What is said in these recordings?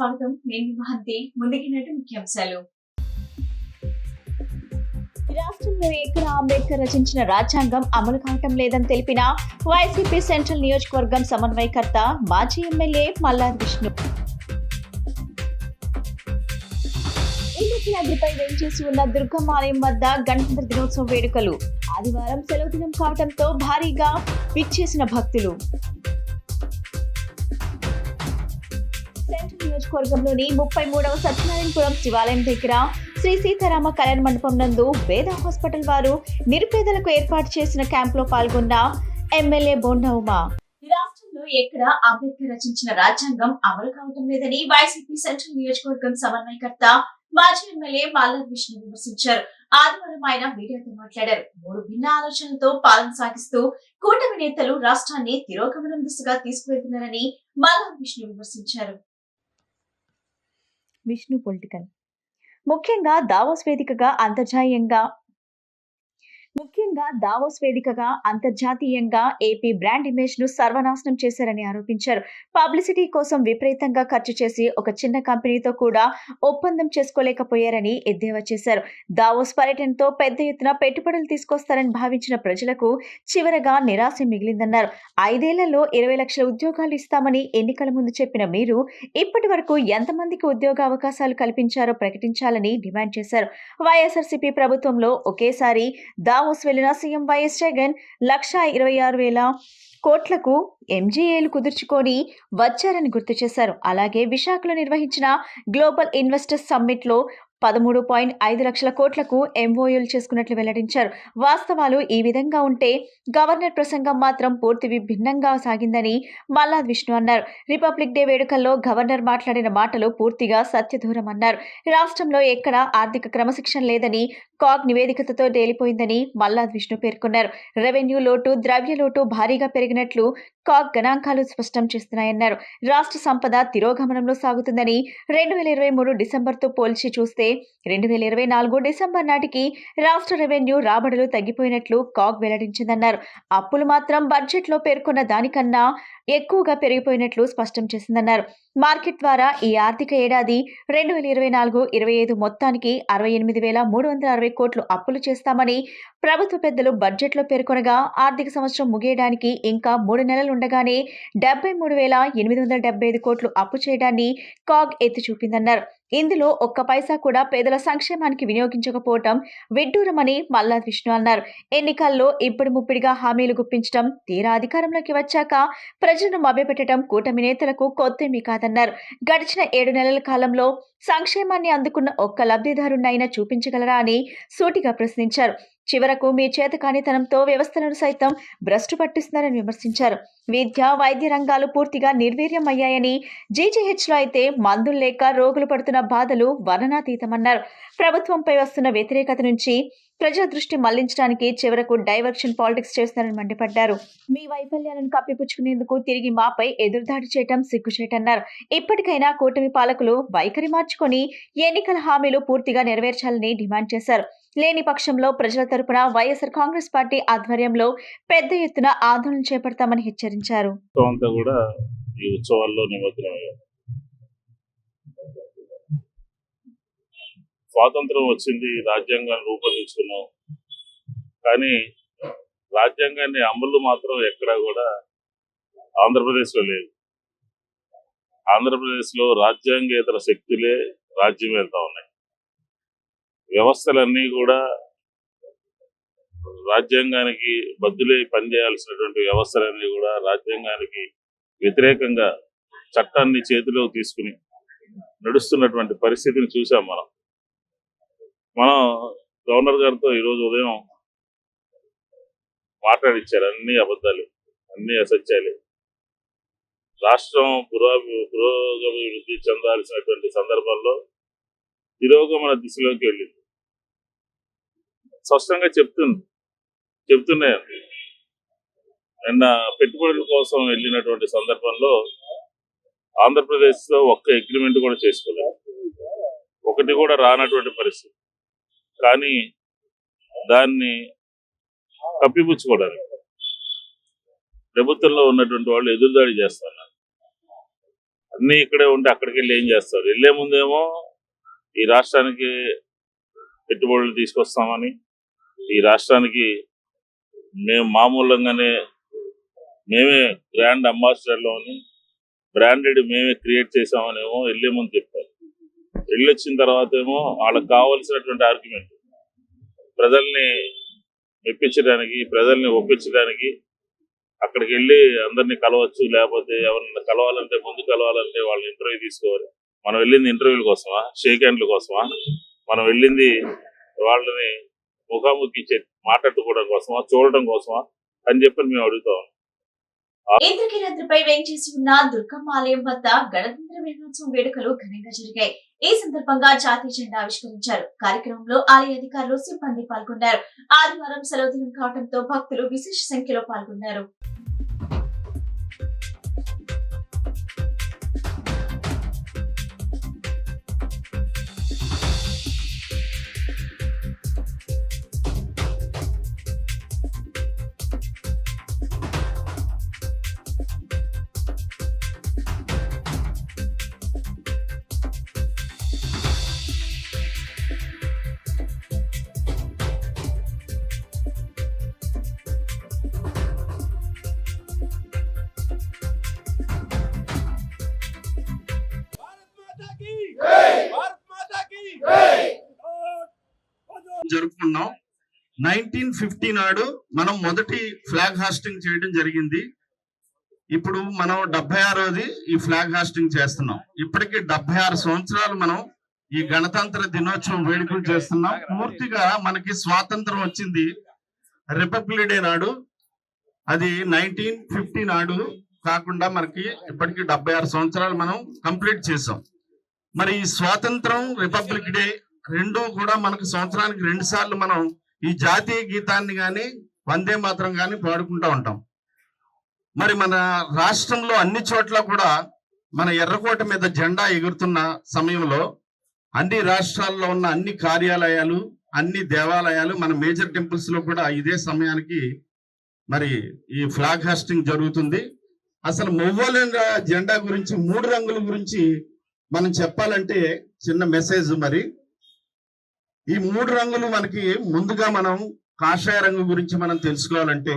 స్వాగతం. నేను మహంతి. ముందుకినట్టు ముఖ్యాంశాలు. రాష్ట్రంలో ఎక్కడ అంబేద్కర్ రచించిన రాజ్యాంగం అమలు కావటం లేదని తెలిపిన వైసీపీ సెంట్రల్ నియోజకవర్గం సమన్వయకర్త మాజీ ఎమ్మెల్యే మల్లాది విష్ణు. ఇంద్రకీలాద్రిపై వేంచేసి ఉన్న దుర్గమ్మ ఆలయం వద్ద గణతంత్ర దినోత్సవ వేడుకలు. ఆదివారం సెలవు దినం కావడంతో భారీగా విచ్చేసిన భక్తులు. సెంట్రల్ నియోజకవర్గంలోని 33వ సత్యనారాయణపురం శివాలయం దగ్గర శ్రీ సీతారామ కళ్యాణ మండపం నందు వేద హాస్పిటల్ వారు నిరుపేదలకు ఏర్పాటు చేసిన క్యాంపులో పాల్గొన్న ఎమ్మెల్యే బొండా ఉమా. రాష్ట్రంలో ఎక్కడ అంబేద్కర్ రచించిన రాజ్యాంగం అమలు కావటం లేదని వైసీపీ సెంట్రల్ నియోజకవర్గం సమన్వయకర్త మాజీ ఎమ్మెల్యే మల్లాది విష్ణు విమర్శించారు. ఆదివారం ఆయన మీడియాతో మాట్లాడారు. 3 భిన్న ఆలోచనలతో పాలన సాగిస్తూ కూటమి నేతలు రాష్ట్రాన్ని తిరోగమనం దిశగా తీసుకువెళ్తున్నారని మల్లాది విష్ణు విమర్శించారు. విష్ణు పొలిటికల్ ముఖ్యంగా దావోస్ వేదికగా అంతర్జాతీయంగా ఏపీ బ్రాండ్ ఇమేజ్ ను సర్వనాశనం చేశారని ఆరోపించారు. పబ్లిసిటీ కోసం విపరీతంగా ఖర్చు చేసి ఒక చిన్న కంపెనీతో కూడా ఒప్పందం చేసుకోలేకపోయారని ఎద్దేవా చేశారు. దావోస్ పర్యటనతో పెద్ద ఎత్తున పెట్టుబడులు తీసుకొస్తారని భావించిన ప్రజలకు చివరగా నిరాశ మిగిలిందన్నారు. 5 ఏళ్లలో 20 లక్షల ఉద్యోగాలు ఇస్తామని ఎన్నికల ముందు చెప్పిన మీరు ఇప్పటి వరకు ఎంతమందికి ఉద్యోగ అవకాశాలు కల్పించారో ప్రకటించాలని డిమాండ్ చేశారు. వైఎస్ఆర్సీపీ ప్రభుత్వంలో ఒకేసారి దావోస్ వెళ్లిన సీఎం వైఎస్ జగన్ 1,26,000 కోట్లకు ఎంజీఏలు కుదుర్చుకొని వచ్చారని గుర్తు చేశారు. అలాగే విశాఖలో నిర్వహించిన గ్లోబల్ ఇన్వెస్టర్స్ సమ్మిట్ లో 13.5 లక్షల కోట్లకు ఎంఓయూలు చేసుకున్నట్లు వెల్లడించారు. వాస్తవాలు ఈ విధంగా ఉంటే గవర్నర్ ప్రసంగం మాత్రం పూర్తి భిన్నంగా సాగిందని మల్లాది విష్ణు అన్నారు. రిపబ్లిక్ డే వేడుకల్లో గవర్నర్ మాట్లాడిన మాటలు పూర్తిగా సత్యదూరం అన్నారు. రాష్ట్రంలో ఎక్కడా ఆర్థిక క్రమశిక్షణ లేదని కాగ్ నివేదికతో తేలిపోయిందని మల్లాది విష్ణు పేర్కొన్నారు. రెవెన్యూ లోటు, ద్రవ్య లోటు భారీగా పెరిగినట్లు కాగ్ గణాంకాలు స్పష్టం చేస్తున్నాయన్నారు. రాష్ట్ర సంపద తిరోగమనంలో సాగుతుందని 2023 డిసెంబర్తో పోల్చి చూస్తే 2024 డిసెంబర్ నాటికి రాష్ట్ర రెవెన్యూ రాబడులు తగ్గిపోయినట్లు కాగ్ వెల్లడించిందన్నారు. అప్పులు మాత్రం బడ్జెట్లో పేర్కొన్న దానికన్నా ఎక్కువగా పెరిగిపోయినట్లు స్పష్టం చేసిందన్నారు. మార్కెట్ ద్వారా ఈ ఆర్థిక ఏడాది 2024-25 మొత్తానికి 68,360 కోట్లు అప్పులు చేస్తామని ప్రభుత్వ పెద్దలు బడ్జెట్లో పేర్కొనగా ఆర్థిక సంవత్సరం ముగియడానికి ఇంకా 3 నెలలు ఉండగానే 73,875 కోట్లు అప్పు చేయడాన్ని కాగ్ ఎత్తి చూపిందన్నారు. ఇందులో ఒక్క పైసా కూడా పేదల సంక్షేమానికి వినియోగించకపోవటం విడ్డూరమని మల్లాది విష్ణు అన్నారు. ఎన్నికల్లో ఇప్పుడు ముప్పిడిగా హామీలు గుప్పించడం, తీరా అధికారంలోకి వచ్చాక ప్రజలను మభ్యపెట్టడం కూటమి నేతలకు కొత్తేమీ కాదన్నారు. గడిచిన 7 నెలల కాలంలో సంక్షేమాన్ని అందుకున్న ఒక్క లబ్ధిదారునైనా చూపించగలరా అని సూటిగా ప్రశ్నించారు. చివరకు మీ చేతకానితనంతో వ్యవస్థలను సైతం భ్రష్టు పట్టిస్తున్నారని విమర్శించారు. విద్య, వైద్య రంగాలు పూర్తిగా నిర్వీర్యం అయ్యాయని, జీజీహెచ్లో అయితే మందులు లేక రోగులు పడుతున్న బాధలు వర్ణనాతీతమన్నారు. ప్రభుత్వంపై వస్తున్న వ్యతిరేకత నుంచి ప్రజల దృష్టి మళ్లించడానికి చివరకు డైవర్షన్ పాలిటిక్స్ చేస్తున్నారని మండిపడ్డారు. మీ వైఫల్యాలను కప్పిపుచ్చుకునేందుకు తిరిగి మాపై ఎదురుదాడి చేయటం సిగ్గుచేటన్నారు. ఇప్పటికైనా కూటమి పాలకులు వైఖరి మార్చుకొని ఎన్నికల హామీలు పూర్తిగా నెరవేర్చాలని డిమాండ్ చేశారు. లేని పక్షంలో ప్రజల తరపున వైఎస్ఆర్ కాంగ్రెస్ పార్టీ ఆధ్వర్యంలో పెద్ద ఎత్తున ఆందోళన చేపడతామని హెచ్చరించారు. స్వాతంత్రం వచ్చింది, రాజ్యాంగాన్ని రూపొందించుకున్నాం, కానీ రాజ్యాంగాన్ని అమలు మాత్రం ఎక్కడా కూడా ఆంధ్రప్రదేశ్లో లేదు. ఆంధ్రప్రదేశ్లో రాజ్యాంగేతర శక్తులే రాజ్యం వెళ్తా ఉన్నాయి. వ్యవస్థలన్నీ కూడా రాజ్యాంగానికి బద్దులై పనిచేయాల్సినటువంటి వ్యవస్థలన్నీ కూడా రాజ్యాంగానికి వ్యతిరేకంగా చట్టాన్ని చేతిలో తీసుకుని నడుస్తున్నటువంటి పరిస్థితిని చూసాం. మనం గవర్నర్ గారితో ఈరోజు ఉదయం మాట్లాడిచ్చారు. అన్ని అబద్ధాలు, అన్ని అసత్యాలే. రాష్ట్రం పురోగతి చెందాల్సినటువంటి సందర్భంలో తిరోగమన దిశలోకి వెళ్ళింది. స్పష్టంగా చెప్తున్నాయండి. నిన్న పెట్టుబడుల కోసం వెళ్ళినటువంటి సందర్భంలో ఆంధ్రప్రదేశ్లో ఒక్క అగ్రిమెంట్ కూడా చేసుకోలేదు, ఒకటి కూడా రానటువంటి పరిస్థితి. కానీ దాన్ని కప్పిపుచ్చుకోవడానికి ప్రభుత్వంలో ఉన్నటువంటి వాళ్ళు ఎదురుదాడి చేస్తున్నారు. అన్ని ఇక్కడే ఉంటే అక్కడికి వెళ్ళి ఏం చేస్తారు? వెళ్లే ముందేమో ఈ రాష్ట్రానికి పెట్టుబడులు తీసుకొస్తామని, ఈ రాష్ట్రానికి మేము మామూలంగానే మేమే బ్రాండ్ అంబాసిడర్లో అని, బ్రాండెడ్ మేమే క్రియేట్ చేసామనేమో వెళ్లే ముందు చెప్పారు. వెళ్ళొచ్చిన తర్వాత ఏమో వాళ్ళకి కావాల్సినటువంటి ఆర్గ్యుమెంట్ ప్రజల్ని మెప్పించడానికి, ప్రజల్ని ఒప్పించడానికి అక్కడికి వెళ్ళి అందరినీ కలవచ్చు, లేకపోతే ఎవరన్నా కలవాలంటే ముందు కలవాలంటే వాళ్ళని ఇంటర్వ్యూ తీసుకోవాలి. మనం వెళ్ళింది ఇంటర్వ్యూల కోసమా, షేక్ హ్యాండ్ల కోసమా? మనం వెళ్ళింది వాళ్ళని ముఖాముఖి మాట్లాడుకోవడం కోసమా, చూడటం కోసమా అని చెప్పి మేము అడుగుతాం. ఇంద్రకీలాద్రిపై వేంచేసి ఉన్న దుర్గమ్మ ఆలయం వద్ద గణతంత్ర దినోత్సవం వేడుకలు ఘనంగా జరిగాయి. ఈ సందర్భంగా జాతీయ జెండా ఆవిష్కరించారు. కార్యక్రమంలో ఆలయ అధికారులు, సిబ్బంది పాల్గొన్నారు. ఆదివారం సెలవు దినం కావడంతో భక్తులు విశేష సంఖ్యలో పాల్గొన్నారు. జరుపుకున్నాం. 1950 నాడు మనం మొదటి ఫ్లాగ్ హాస్టింగ్ చేయడం జరిగింది. ఇప్పుడు మనం 76వది ఈ ఫ్లాగ్ హాస్టింగ్ చేస్తున్నాం. ఇప్పటికి 76 సంవత్సరాలు మనం ఈ గణతంత్ర దినోత్సవం వేడుకలు చేస్తున్నాం. పూర్తిగా మనకి స్వాతంత్రం వచ్చింది రిపబ్లిక్ డే నాడు, అది 1950 నాడు కాకుండా మనకి ఇప్పటికి 76 సంవత్సరాలు మనం కంప్లీట్ చేసాం. మరి ఈ స్వాతంత్రం, రిపబ్లిక్ డే రెండు కూడా మనకు సంవత్సరానికి 2 సార్లు మనం ఈ జాతీయ గీతాన్ని గాని, వందే మాతరం గాని పాడుకుంటూ ఉంటాం. మరి మన రాష్ట్రంలో అన్ని చోట్ల కూడా మన ఎర్రకోట మీద జెండా ఎగురుతున్న సమయంలో అన్ని రాష్ట్రాల్లో ఉన్న అన్ని కార్యాలయాలు, అన్ని దేవాలయాలు, మన మేజర్ టెంపుల్స్ లో కూడా ఇదే సమయానికి మరి ఈ ఫ్లాగ్ హాస్టింగ్ జరుగుతుంది. అసలు మొవ్వల జెండా గురించి, 3 రంగుల గురించి మనం చెప్పాలంటే చిన్న మెసేజ్. మరి ఈ 3 రంగులు మనకి ముందుగా మనం కాషాయ రంగు గురించి మనం తెలుసుకోవాలంటే,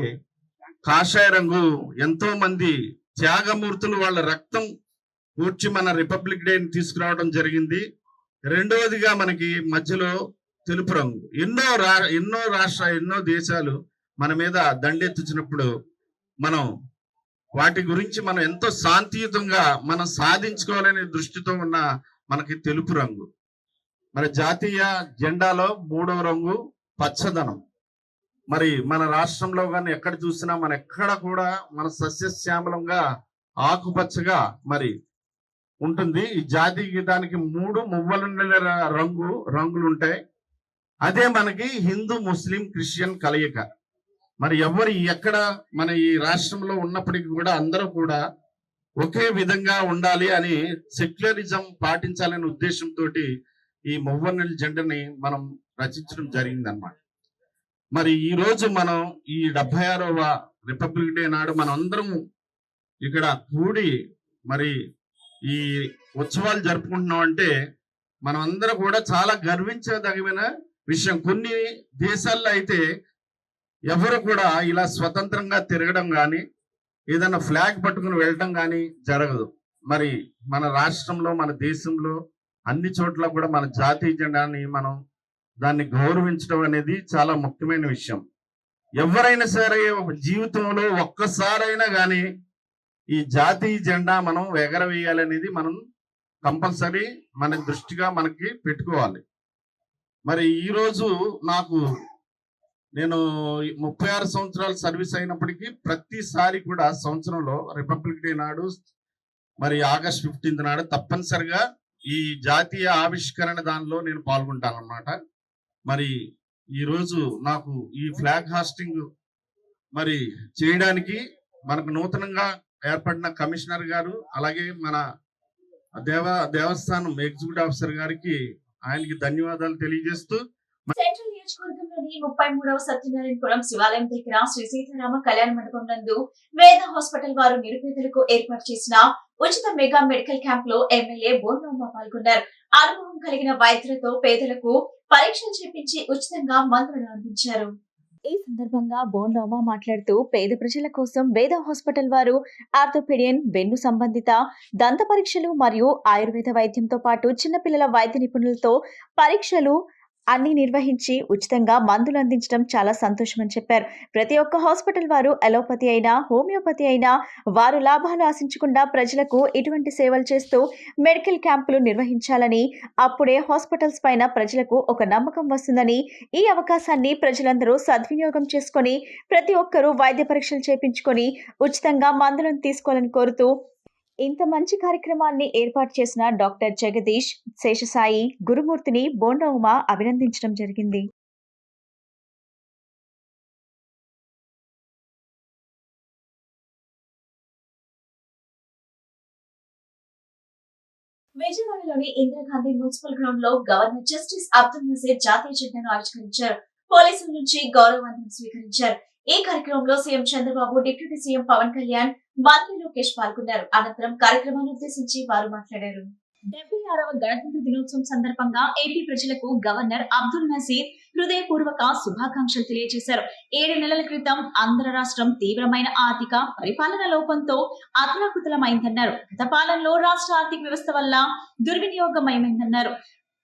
కాషాయ రంగు ఎంతో మంది త్యాగమూర్తులు వాళ్ళ రక్తం కూర్చి మన రిపబ్లిక్ డే తీసుకురావడం జరిగింది. రెండవదిగా మనకి మధ్యలో తెలుపు రంగు. ఎన్నో దేశాలు మన మీద దండెత్తించినప్పుడు మనం వాటి గురించి మనం ఎంతో శాంతియుతంగా మనం సాధించుకోవాలనే దృష్టితో ఉన్న మనకి తెలుపు రంగు. మరి జాతీయ జెండాలో 3వ రంగు పచ్చదనం. మరి మన రాష్ట్రంలో కానీ ఎక్కడ చూసినా మన ఎక్కడ కూడా మన సస్యశ్యామలంగా ఆకుపచ్చగా మరి ఉంటుంది. ఈ జాతీయ గీతానికి 3 మువ్వల రంగులు ఉంటాయి. అదే మనకి హిందూ, ముస్లిం, క్రిస్టియన్ కలయిక. మరి ఎవరు ఎక్కడ మన ఈ రాష్ట్రంలో ఉన్నప్పటికీ కూడా అందరూ కూడా ఒకే విధంగా ఉండాలి అని, సెక్యులరిజం పాటించాలనే ఉద్దేశంతో ఈ మువ్వన్నెల జెండాని మనం రచించడం జరిగింది అన్నమాట. మరి ఈ రోజు మనం ఈ 76వ రిపబ్లిక్ డే నాడు మనం అందరం ఇక్కడ కూడి మరి ఈ ఉత్సవాలు జరుపుకుంటున్నాం అంటే మనం అందరం కూడా చాలా గర్వించదగిన విషయం. కొన్ని దేశాల్లో అయితే ఎవరు కూడా ఇలా స్వతంత్రంగా తిరగడం కానీ, ఏదైనా ఫ్లాగ్ పట్టుకుని వెళ్ళడం కానీ జరగదు. మరి మన రాష్ట్రంలో, మన దేశంలో అన్ని చోట్ల కూడా మన జాతీయ జెండాని మనం దాన్ని గౌరవించడం అనేది చాలా ముఖ్యమైన విషయం. ఎవరైనా సరే జీవితంలో ఒక్కసారైనా కానీ ఈ జాతీయ జెండా మనం ఎగరవేయాలనేది మనం కంపల్సరీ మన దృష్టిగా మనకి పెట్టుకోవాలి. మరి ఈ రోజు నేను 36 సంవత్సరాలు సర్వీస్ అయినప్పటికీ ప్రతిసారి కూడా సంవత్సరంలో రిపబ్లిక్ డే నాడు, మరి ఆగస్ట్ 15 నాడు తప్పనిసరిగా ఈ జాతీయ ఆవిష్కరణ దానిలో నేను పాల్గొంటాను అన్నమాట. మరి ఈ రోజు నాకు ఈ ఫ్లాగ్ హాస్టింగ్ మరి చేయడానికి మనకు నూతనంగా ఏర్పడిన కమిషనర్ గారు, అలాగే మన దేవస్థానం ఎగ్జిక్యూటివ్ ఆఫీసర్ గారికి ఆయనకి ధన్యవాదాలు తెలియజేస్తూ, సెంట్రల్ నియోజకవర్గంలోని 33వ సత్యనారాయణపురం శివాలయం దగ్గర శ్రీ సీతారామ కళ్యాణ మండపం నందు వేద హాస్పిటల్ వారు నిరుపేదలకు ఏర్పాటు చేసిన ఉచిత మెగా మెడికల్ క్యాంప్ లో ఎమ్మెల్యే బోండమ్మ పాల్గొన్నారు. అనుభవం కలిగిన వైద్యులతో పేదలకు పరీక్షలు చేపించి ఉచితంగా మందులను అందించారు. ఈ సందర్భంగా బోండమ్మ మాట్లాడుతూ పేద ప్రజల కోసం వేద హాస్పిటల్ వారు ఆర్థోపెడియన్, వెన్ను సంబంధిత దంత పరీక్షలు మరియు ఆయుర్వేద వైద్యంతో పాటు చిన్నపిల్లల వైద్య నిపుణులతో పరీక్షలు అన్ని నిర్వహించి ఉచితంగా మందులు అందించడం చాలా సంతోషమని చెప్పారు. ప్రతి ఒక్క హాస్పిటల్ వారు అలోపతి అయినా హోమియోపతి అయినా వారు లాభాలు ఆశించకుండా ప్రజలకు ఇటువంటి సేవలు చేస్తూ మెడికల్ క్యాంపులు నిర్వహించాలని, అప్పుడే హాస్పిటల్స్ పైన ప్రజలకు ఒక నమ్మకం వస్తుందని, ఈ అవకాశాన్ని ప్రజలందరూ సద్వినియోగం చేసుకొని ప్రతి ఒక్కరూ వైద్య పరీక్షలు చేపించుకొని ఉచితంగా మందులను తీసుకోవాలని కోరుతూ ఇంత మంచి కార్యక్రమాన్ని ఏర్పాటు చేసిన డాక్టర్ జగదీష్, శేషసాయి, గురుమూర్తిని బోండా ఉమా అభినందించడం జరిగింది. విజయవాడలోని ఇందిరాగాంధీ మున్సిపల్ గ్రౌండ్ లో గవర్నర్ జస్టిస్ అబ్దుల్ నజీర్ జాతీయ జెండాను ఆవిష్కరించారు. పోలీసుల నుంచి గౌరవవందనం స్వీకరించారు. ఈ కార్యక్రమంలో CM Chandrababu, deputy CM Pawan Kalyan, మంత్రి లోకేష్ పాల్గొన్నారు. అనంతరం కార్యక్రమాన్ని ఉద్దేశించి వారు మాట్లాడారు. 76వ గణతంత్ర దినోత్సవం సందర్భంగా ఏపీ ప్రజలకు గవర్నర్ అబ్దుల్ నజీర్ హృదయపూర్వక శుభాకాంక్షలు తెలియజేశారు. 7 నెలల క్రితం ఆంధ్ర రాష్ట్రం తీవ్రమైన ఆర్థిక పరిపాలన లోపంతో అతలాకుతలమైందన్నారు. గత పాలనలో రాష్ట్ర ఆర్థిక వ్యవస్థ వల్ల దుర్వినియోగమైందన్నారు.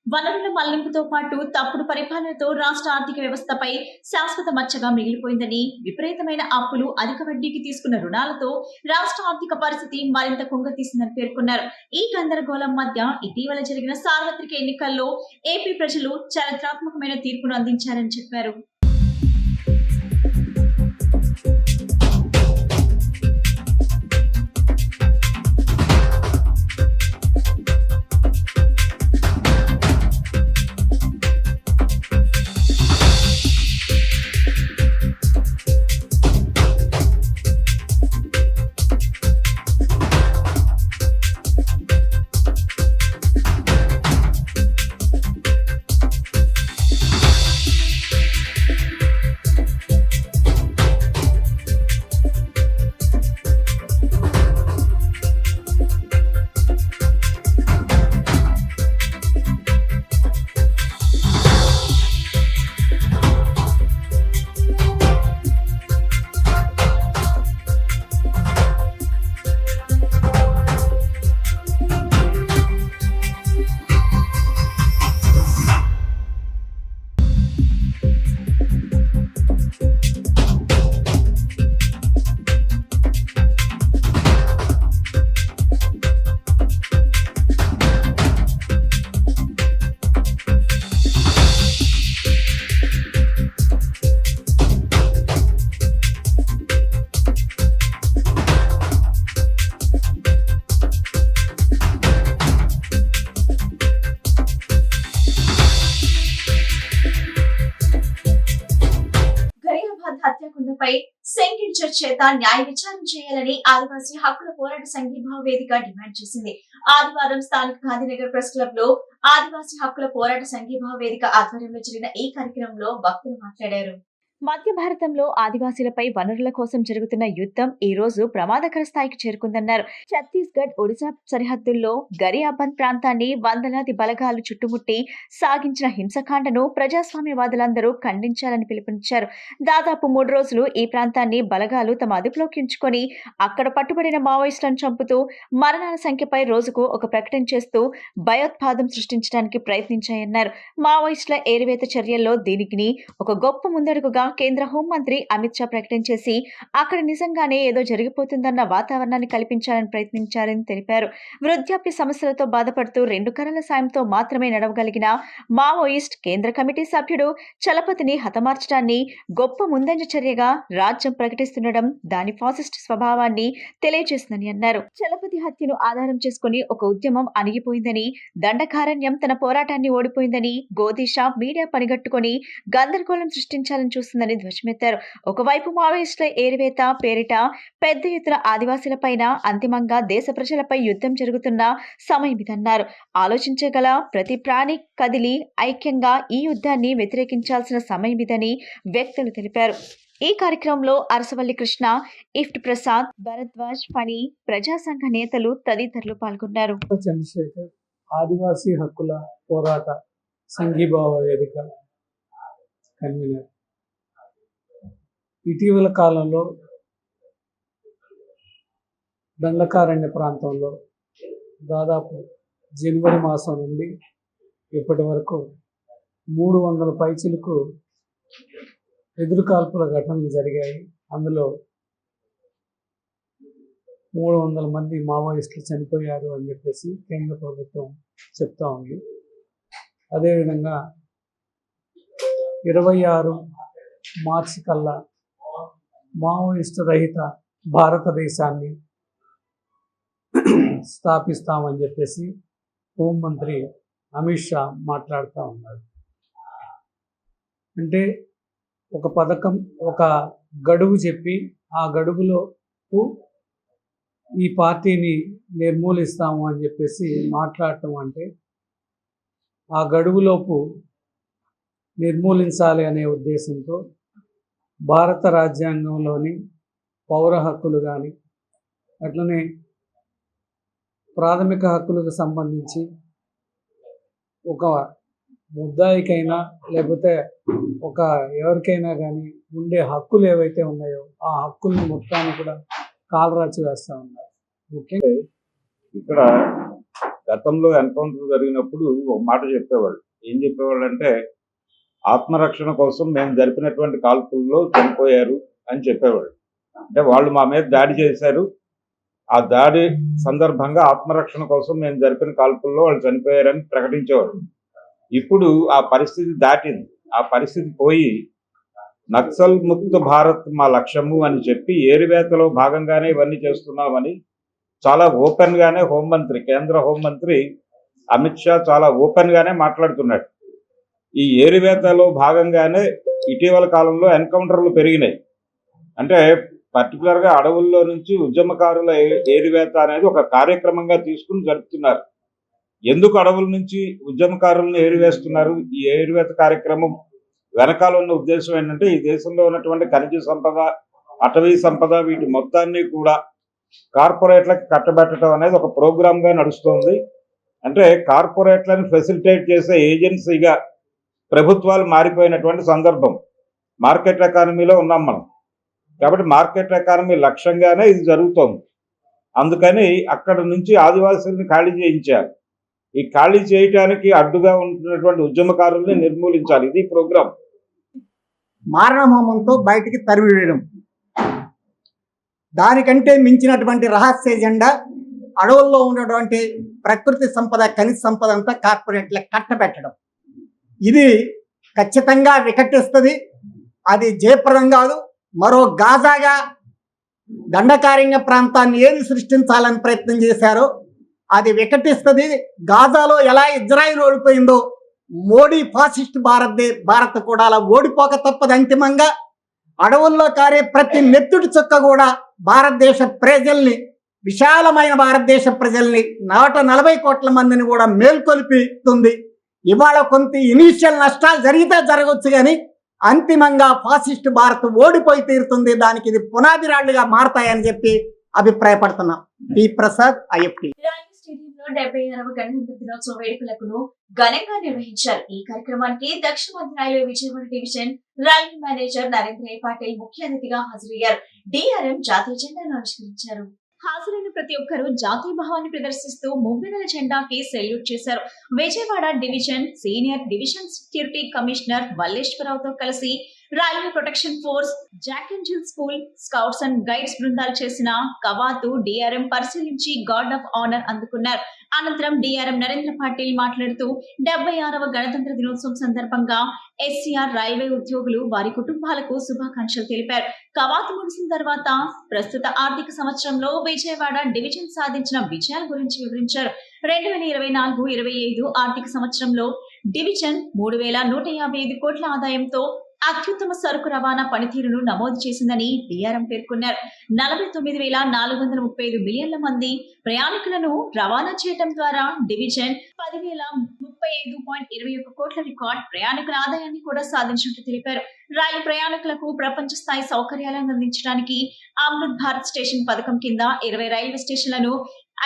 వనరుల మళ్లింపుతో పాటు తప్పుడు పరిపాలనతో రాష్ట్ర ఆర్థిక వ్యవస్థపై శాశ్వత మచ్చగా మిగిలిపోయిందని, విపరీతమైన అప్పులు, అధిక వడ్డీకి తీసుకున్న రుణాలతో రాష్ట్ర ఆర్థిక పరిస్థితి మరింత కుంగతీసిందని పేర్కొన్నారు. ఈ గందరగోళం మధ్య ఇటీవల జరిగిన సార్వత్రిక ఎన్నికల్లో ఏపీ ప్రజలు చారిత్రాత్మకమైన తీర్పును అందించారని చెప్పారు. హత్యాకాండపై సెంకిల్ జడ్జి చేత న్యాయ విచారణ చేయాలని ఆదివాసీ హక్కుల పోరాట సంఘీభావ వేదిక డిమాండ్ చేసింది. ఆదివారం స్థానిక గాంధీనగర్ ప్రెస్ క్లబ్ లో ఆదివాసీ హక్కుల పోరాట సంఘీభావ వేదిక ఆధ్వర్యంలో జరిగిన ఈ కార్యక్రమంలో వక్తలు మాట్లాడారు. మధ్య భారతంలో ఆదివాసీలపై వనరుల కోసం జరుగుతున్న యుద్ధం ఈ రోజు ప్రమాదకర స్థాయికి చేరుకుందన్నారు. ఛత్తీస్గఢ్, ఒడిశా సరిహద్దుల్లో గరియాబంద్ ప్రాంతాన్ని వందలాది బలగాలు చుట్టుముట్టి సాగించిన హింసకాండను ప్రజాస్వామ్యవాదులందరూ ఖండించాలని పిలుపునిచ్చారు. దాదాపు 3 రోజులు ఈ ప్రాంతాన్ని బలగాలు తమ అదుపులోకి ఉంచుకొని అక్కడ పట్టుబడిన మావోయిస్టులను చంపుతూ మరణాల సంఖ్యపై రోజుకు ఒక ప్రకటన చేస్తూ భయోత్పాదం సృష్టించడానికి ప్రయత్నించాయన్నారు. మావోయిస్టుల ఏరివేత చర్యల్లో దీనికి ఒక గొప్ప ముందడుగుగా కేంద్ర హోంమంత్రి అమిత్ షా ప్రకటన చేసి అక్కడ నిజంగానే ఏదో జరిగిపోతుందన్న వాతావరణాన్ని కల్పించాలని ప్రయత్నించారని తెలిపారు. వృద్ధాప్య సమస్యలతో బాధపడుతూ 2 కర్రల సాయంతో మాత్రమే నడవగలిగిన మావోయిస్ట్ కేంద్ర కమిటీ సభ్యుడు చలపతిని హతమార్చడాన్ని గొప్ప ముందంజ చర్యగా రాజ్యం ప్రకటిస్తుండడం దాని ఫాసిస్ట్ స్వభావాన్ని తెలియజేస్తుందని అన్నారు. చలపతి హత్యను ఆధారం చేసుకుని ఒక ఉద్యమం అణిగిపోయిందని, దండకారణ్యం తన పోరాటాన్ని ఓడిపోయిందని గోదీషా మీడియా పనిగట్టుకుని గందరగోళం సృష్టించాలని చూస్తుందని ధ్వజమెత్తారు. ఒకవైపు మావోయిస్టుల ఏరివేత పేరిట పెద్ద ఎత్తున ఆదివాసీలపైన, అంతిమంగా దేశ ప్రజలపై యుద్ధం జరుగుతున్న సమయం ఇదన్నారు. ఆలోచించగల ప్రతి ప్రాణి కదిలి ఐక్యంగా ఈ యుద్ధాన్ని వ్యతిరేకించాల్సిన సమయం ఇదని వ్యక్తులు తెలిపారు. ఈ కార్యక్రమంలో అరసవల్లి కృష్ణ, ఇఫ్ట్ ప్రసాద్, భరద్వాజ్, ఫణి, ప్రజా సంఘ నేతలు తదితరులు పాల్గొన్నారు. చంద్రశేఖర్ ఆదివాసీ హక్కుల పోరాట సంఘీభావ వేదిక కన్వీనర్. ఇటీవల కాలంలో దండకారణ్య ప్రాంతంలో దాదాపు జనవరి మాసం నుండి ఇప్పటి వరకు 300 పైచిలకు ఎదురుకాల్పుల ఘటనలు జరిగాయి. అందులో 300 మంది మావోయిస్టులు చనిపోయారు అని చెప్పేసి కేంద్ర ప్రభుత్వం చెప్తా ఉంది. అదేవిధంగా 26 మార్చి కల్లా మావోయిస్టు రహిత భారతదేశాన్ని స్థాపిస్తామని చెప్పేసి హోంమంత్రి అమిత్ షా మాట్లాడుతూ ఉన్నారు. అంటే ఒక పథకం, ఒక గడువు చెప్పి ఆ గడువులో ఈ పార్టీని నిర్మూలిస్తాము అని చెప్పేసి మాట్లాడటం అంటే ఆ గడువులోపు నిర్మూలించాలి అనే ఉద్దేశంతో భారత రాజ్యాంగంలోని పౌర హక్కులు కానీ అట్లనే ప్రాథమిక హక్కులకు సంబంధించి ఒక ముద్దాయికైనా లేకపోతే ఒక ఎవరికైనా కానీ ఉండే హక్కులు ఏవైతే ఉన్నాయో ఆ హక్కుల్ని మొత్తాన్ని కూడా కాలరాచి వేస్తూ ఉన్నారు. ముఖ్యంగా ఇక్కడ గతంలో ఎన్కౌంటర్ జరిగినప్పుడు ఒక మాట చెప్పేవాళ్ళు. ఏం చెప్పేవాళ్ళు అంటే, ఆత్మరక్షణ కోసం మేము జరిపినటువంటి కాల్పుల్లో చనిపోయారు అని చెప్పేవాళ్ళు. అంటే వాళ్ళు మా మీద దాడి చేశారు, ఆ దాడి సందర్భంగా ఆత్మరక్షణ కోసం మేము జరిపిన కాల్పుల్లో వాళ్ళు చనిపోయారని ప్రకటించేవాళ్ళు. ఇప్పుడు ఆ పరిస్థితి దాటింది. ఆ పరిస్థితి పోయి నక్సల్ ముక్త భారత్ మా లక్ష్యము అని చెప్పి ఏరివేతలో భాగంగానే ఇవన్నీ చేస్తున్నామని చాలా ఓపెన్ గానే కేంద్ర హోంమంత్రి అమిత్ షా చాలా ఓపెన్ గానే మాట్లాడుతున్నాడు. ఈ ఏరివేతలో భాగంగానే ఇటీవల కాలంలో ఎన్కౌంటర్లు పెరిగినాయి. అంటే పర్టికులర్ గా అడవుల్లో నుంచి ఉద్యమకారుల ఏరివేత అనేది ఒక కార్యక్రమంగా తీసుకుని జరుపుతున్నారు. ఎందుకు అడవుల నుంచి ఉద్యమకారులను ఏరివేస్తున్నారు? ఈ ఏరివేత కార్యక్రమం వెనకాల ఉన్న ఉద్దేశం ఏంటంటే, ఈ దేశంలో ఉన్నటువంటి ఖనిజ సంపద, అటవీ సంపద, వీటి మొత్తాన్ని కూడా కార్పొరేట్లకు కట్టబెట్టడం అనేది ఒక ప్రోగ్రామ్ గా నడుస్తుంది. అంటే కార్పొరేట్లను ఫెసిలిటేట్ చేసే ఏజెన్సీగా ప్రభుత్వాలు మారిపోయినటువంటి సందర్భం. మార్కెట్ ఎకానమీలో ఉన్నాం మనం. కాబట్టి మార్కెట్ ఎకానమీ లక్ష్యంగానే ఇది జరుగుతోంది. అందుకని అక్కడ నుంచి ఆదివాసుల్ని ఖాళీ చేయించారు. ఈ ఖాళీ చేయటానికి అడ్డుగా ఉంటున్నటువంటి ఉద్యమకారుల్ని నిర్మూలించాలి. ఇది ప్రోగ్రాం. మారణహోమంతో బయటికి తరిమివేయడం, దానికంటే మించినటువంటి రహస్య ఎజెండా అడవుల్లో ఉన్నటువంటి ప్రకృతి సంపద, ఖనిజ సంపద అంతా కార్పొరేట్లకు కట్టబెట్టడం. ఇది ఖచ్చితంగా వికటిస్తుంది. అది జయప్రదం కాదు. మరో గాజాగా దండకారణ్య ప్రాంతాన్ని ఏది సృష్టించాలని ప్రయత్నం చేశారో అది వికటిస్తుంది. గాజాలో ఎలా ఇజ్రాయిల్ ఓడిపోయిందో మోడీ ఫాసిస్ట్ భారత్ కూడా అలా ఓడిపోక తప్పదు. అంతిమంగా అడవుల్లో కారే ప్రతి నెత్తుడి చుక్క కూడా భారతదేశ ప్రజల్ని, విశాలమైన భారతదేశ ప్రజల్ని, 140 కోట్ల మందిని కూడా మేల్కొల్పిస్తుంది. ఇవాళ కొంత ఇనీషియల్ నష్టాలు జరిగితే జరగవచ్చు, కానీ అంతిమంగా ఫాసిస్ట్ భారత్ ఓడిపోయి తీరుతుంది. దానికి ఇది పునాది రాళ్లుగా మారతాయని చెప్పి అభిప్రాయపడుతున్నాం. P Prasad, IFT. స్టేడియంలో 76వ గణతంత్ర దినోత్సవ వేడుకలను ఘనంగా నిర్వహించారు. ఈ కార్యక్రమానికి దక్షిణ మధ్య railway Vijayawada division railway manager Narendra Patil ముఖ్య అతిథిగా హాజరయ్యారు. డిఆర్ఎం జాతీయ జెండాను ఆవిష్కరించారు. హాజరైన ప్రతి ఒక్కరూ జాతీయ భావాన్ని ప్రదర్శిస్తూ మువ్వెన్నెల జెండాకి సెల్యూట్ చేశారు. Vijayawada division senior division security commissioner వల్లేశ్వరరావుతో కలిసి railway protection force, Jack and Jill school, scouts and guides బృందాలు చేసిన కవాతు డిఆర్ఎం పరిశీలించి గార్డ్ ఆఫ్ ఆనర్ అందుకున్నారు. అనంతరం డిఆర్ఎం నరేంద్ర పాటిల్ మాట్లాడుతూ 76వ గణతంత్ర దినోత్సవం సందర్భంగా ఎస్సీఆర్ రైల్వే ఉద్యోగులు, వారి కుటుంబాలకు శుభాకాంక్షలు తెలిపారు. కవాతు ముగిసిన తర్వాత ప్రస్తుత ఆర్థిక సంవత్సరంలో విజయవాడ డివిజన్ సాధించిన విజయాల గురించి వివరించారు. 2024-25 ఆర్థిక సంవత్సరంలో డివిజన్ 3155 కోట్ల ఆదాయంతో అత్యుత్తమ సరుకు రవాణా పనితీరును నమోదు చేసిందని డిఆర్ఎం పేర్కొన్నారు. 49,435 మిలియన్ల మంది ప్రయాణికులను రవాణా చేయడం ద్వారా డివిజన్ 10,035.21 కోట్ల రికార్డ్ ప్రయాణికుల ఆదాయాన్ని కూడా సాధించినట్టు తెలిపారు. రైలు ప్రయాణికులకు ప్రపంచ స్థాయి సౌకర్యాలను అందించడానికి అమృత్ భారత్ స్టేషన్ పథకం కింద 20 రైల్వే స్టేషన్లను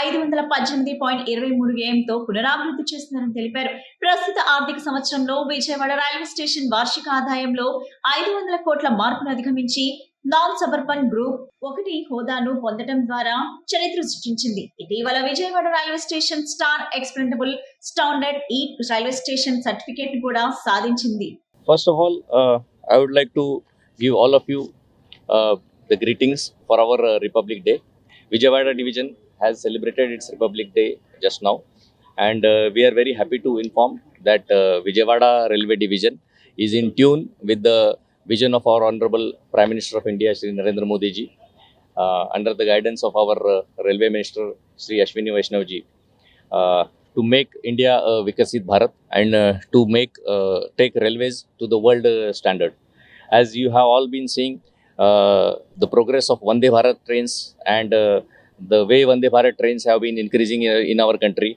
518.23 వ్యయంతో పునరాభివృద్ధి చేస్తున్నారని తెలిపారు. ప్రస్తుత ఆర్థిక సంవత్సరంలో విజయవాడ రైల్వే స్టేషన్ వార్షిక ఆదాయంలో 500 కోట్ల మార్కును అధిగమించి నాన్ సబర్బన్ గ్రూప్ 1 హోదాను పొందడం ద్వారా చరిత్ర సృష్టించింది. ఇటీవల Vijayawada railway station star expendable standard ఈ రైల్వే స్టేషన్ సర్టిఫికేట్ కూడా సాధించింది. First of all, I would like to give all of you the greetings for our Republic Day. Vijayawada Division has celebrated its Republic Day just now, and we are very happy to inform that Vijayawada Railway Division is in tune with the vision of our Honorable Prime Minister of India, Shri Narendra Modi ji, under the guidance of our Railway Minister, Shri Ashwini Vaishnav ji, to make India a Vikasit Bharat and to take railways to the world standard. As you have all been seeing, the progress of Vande Bharat trains and the way Vande Bharat trains have been increasing in our country.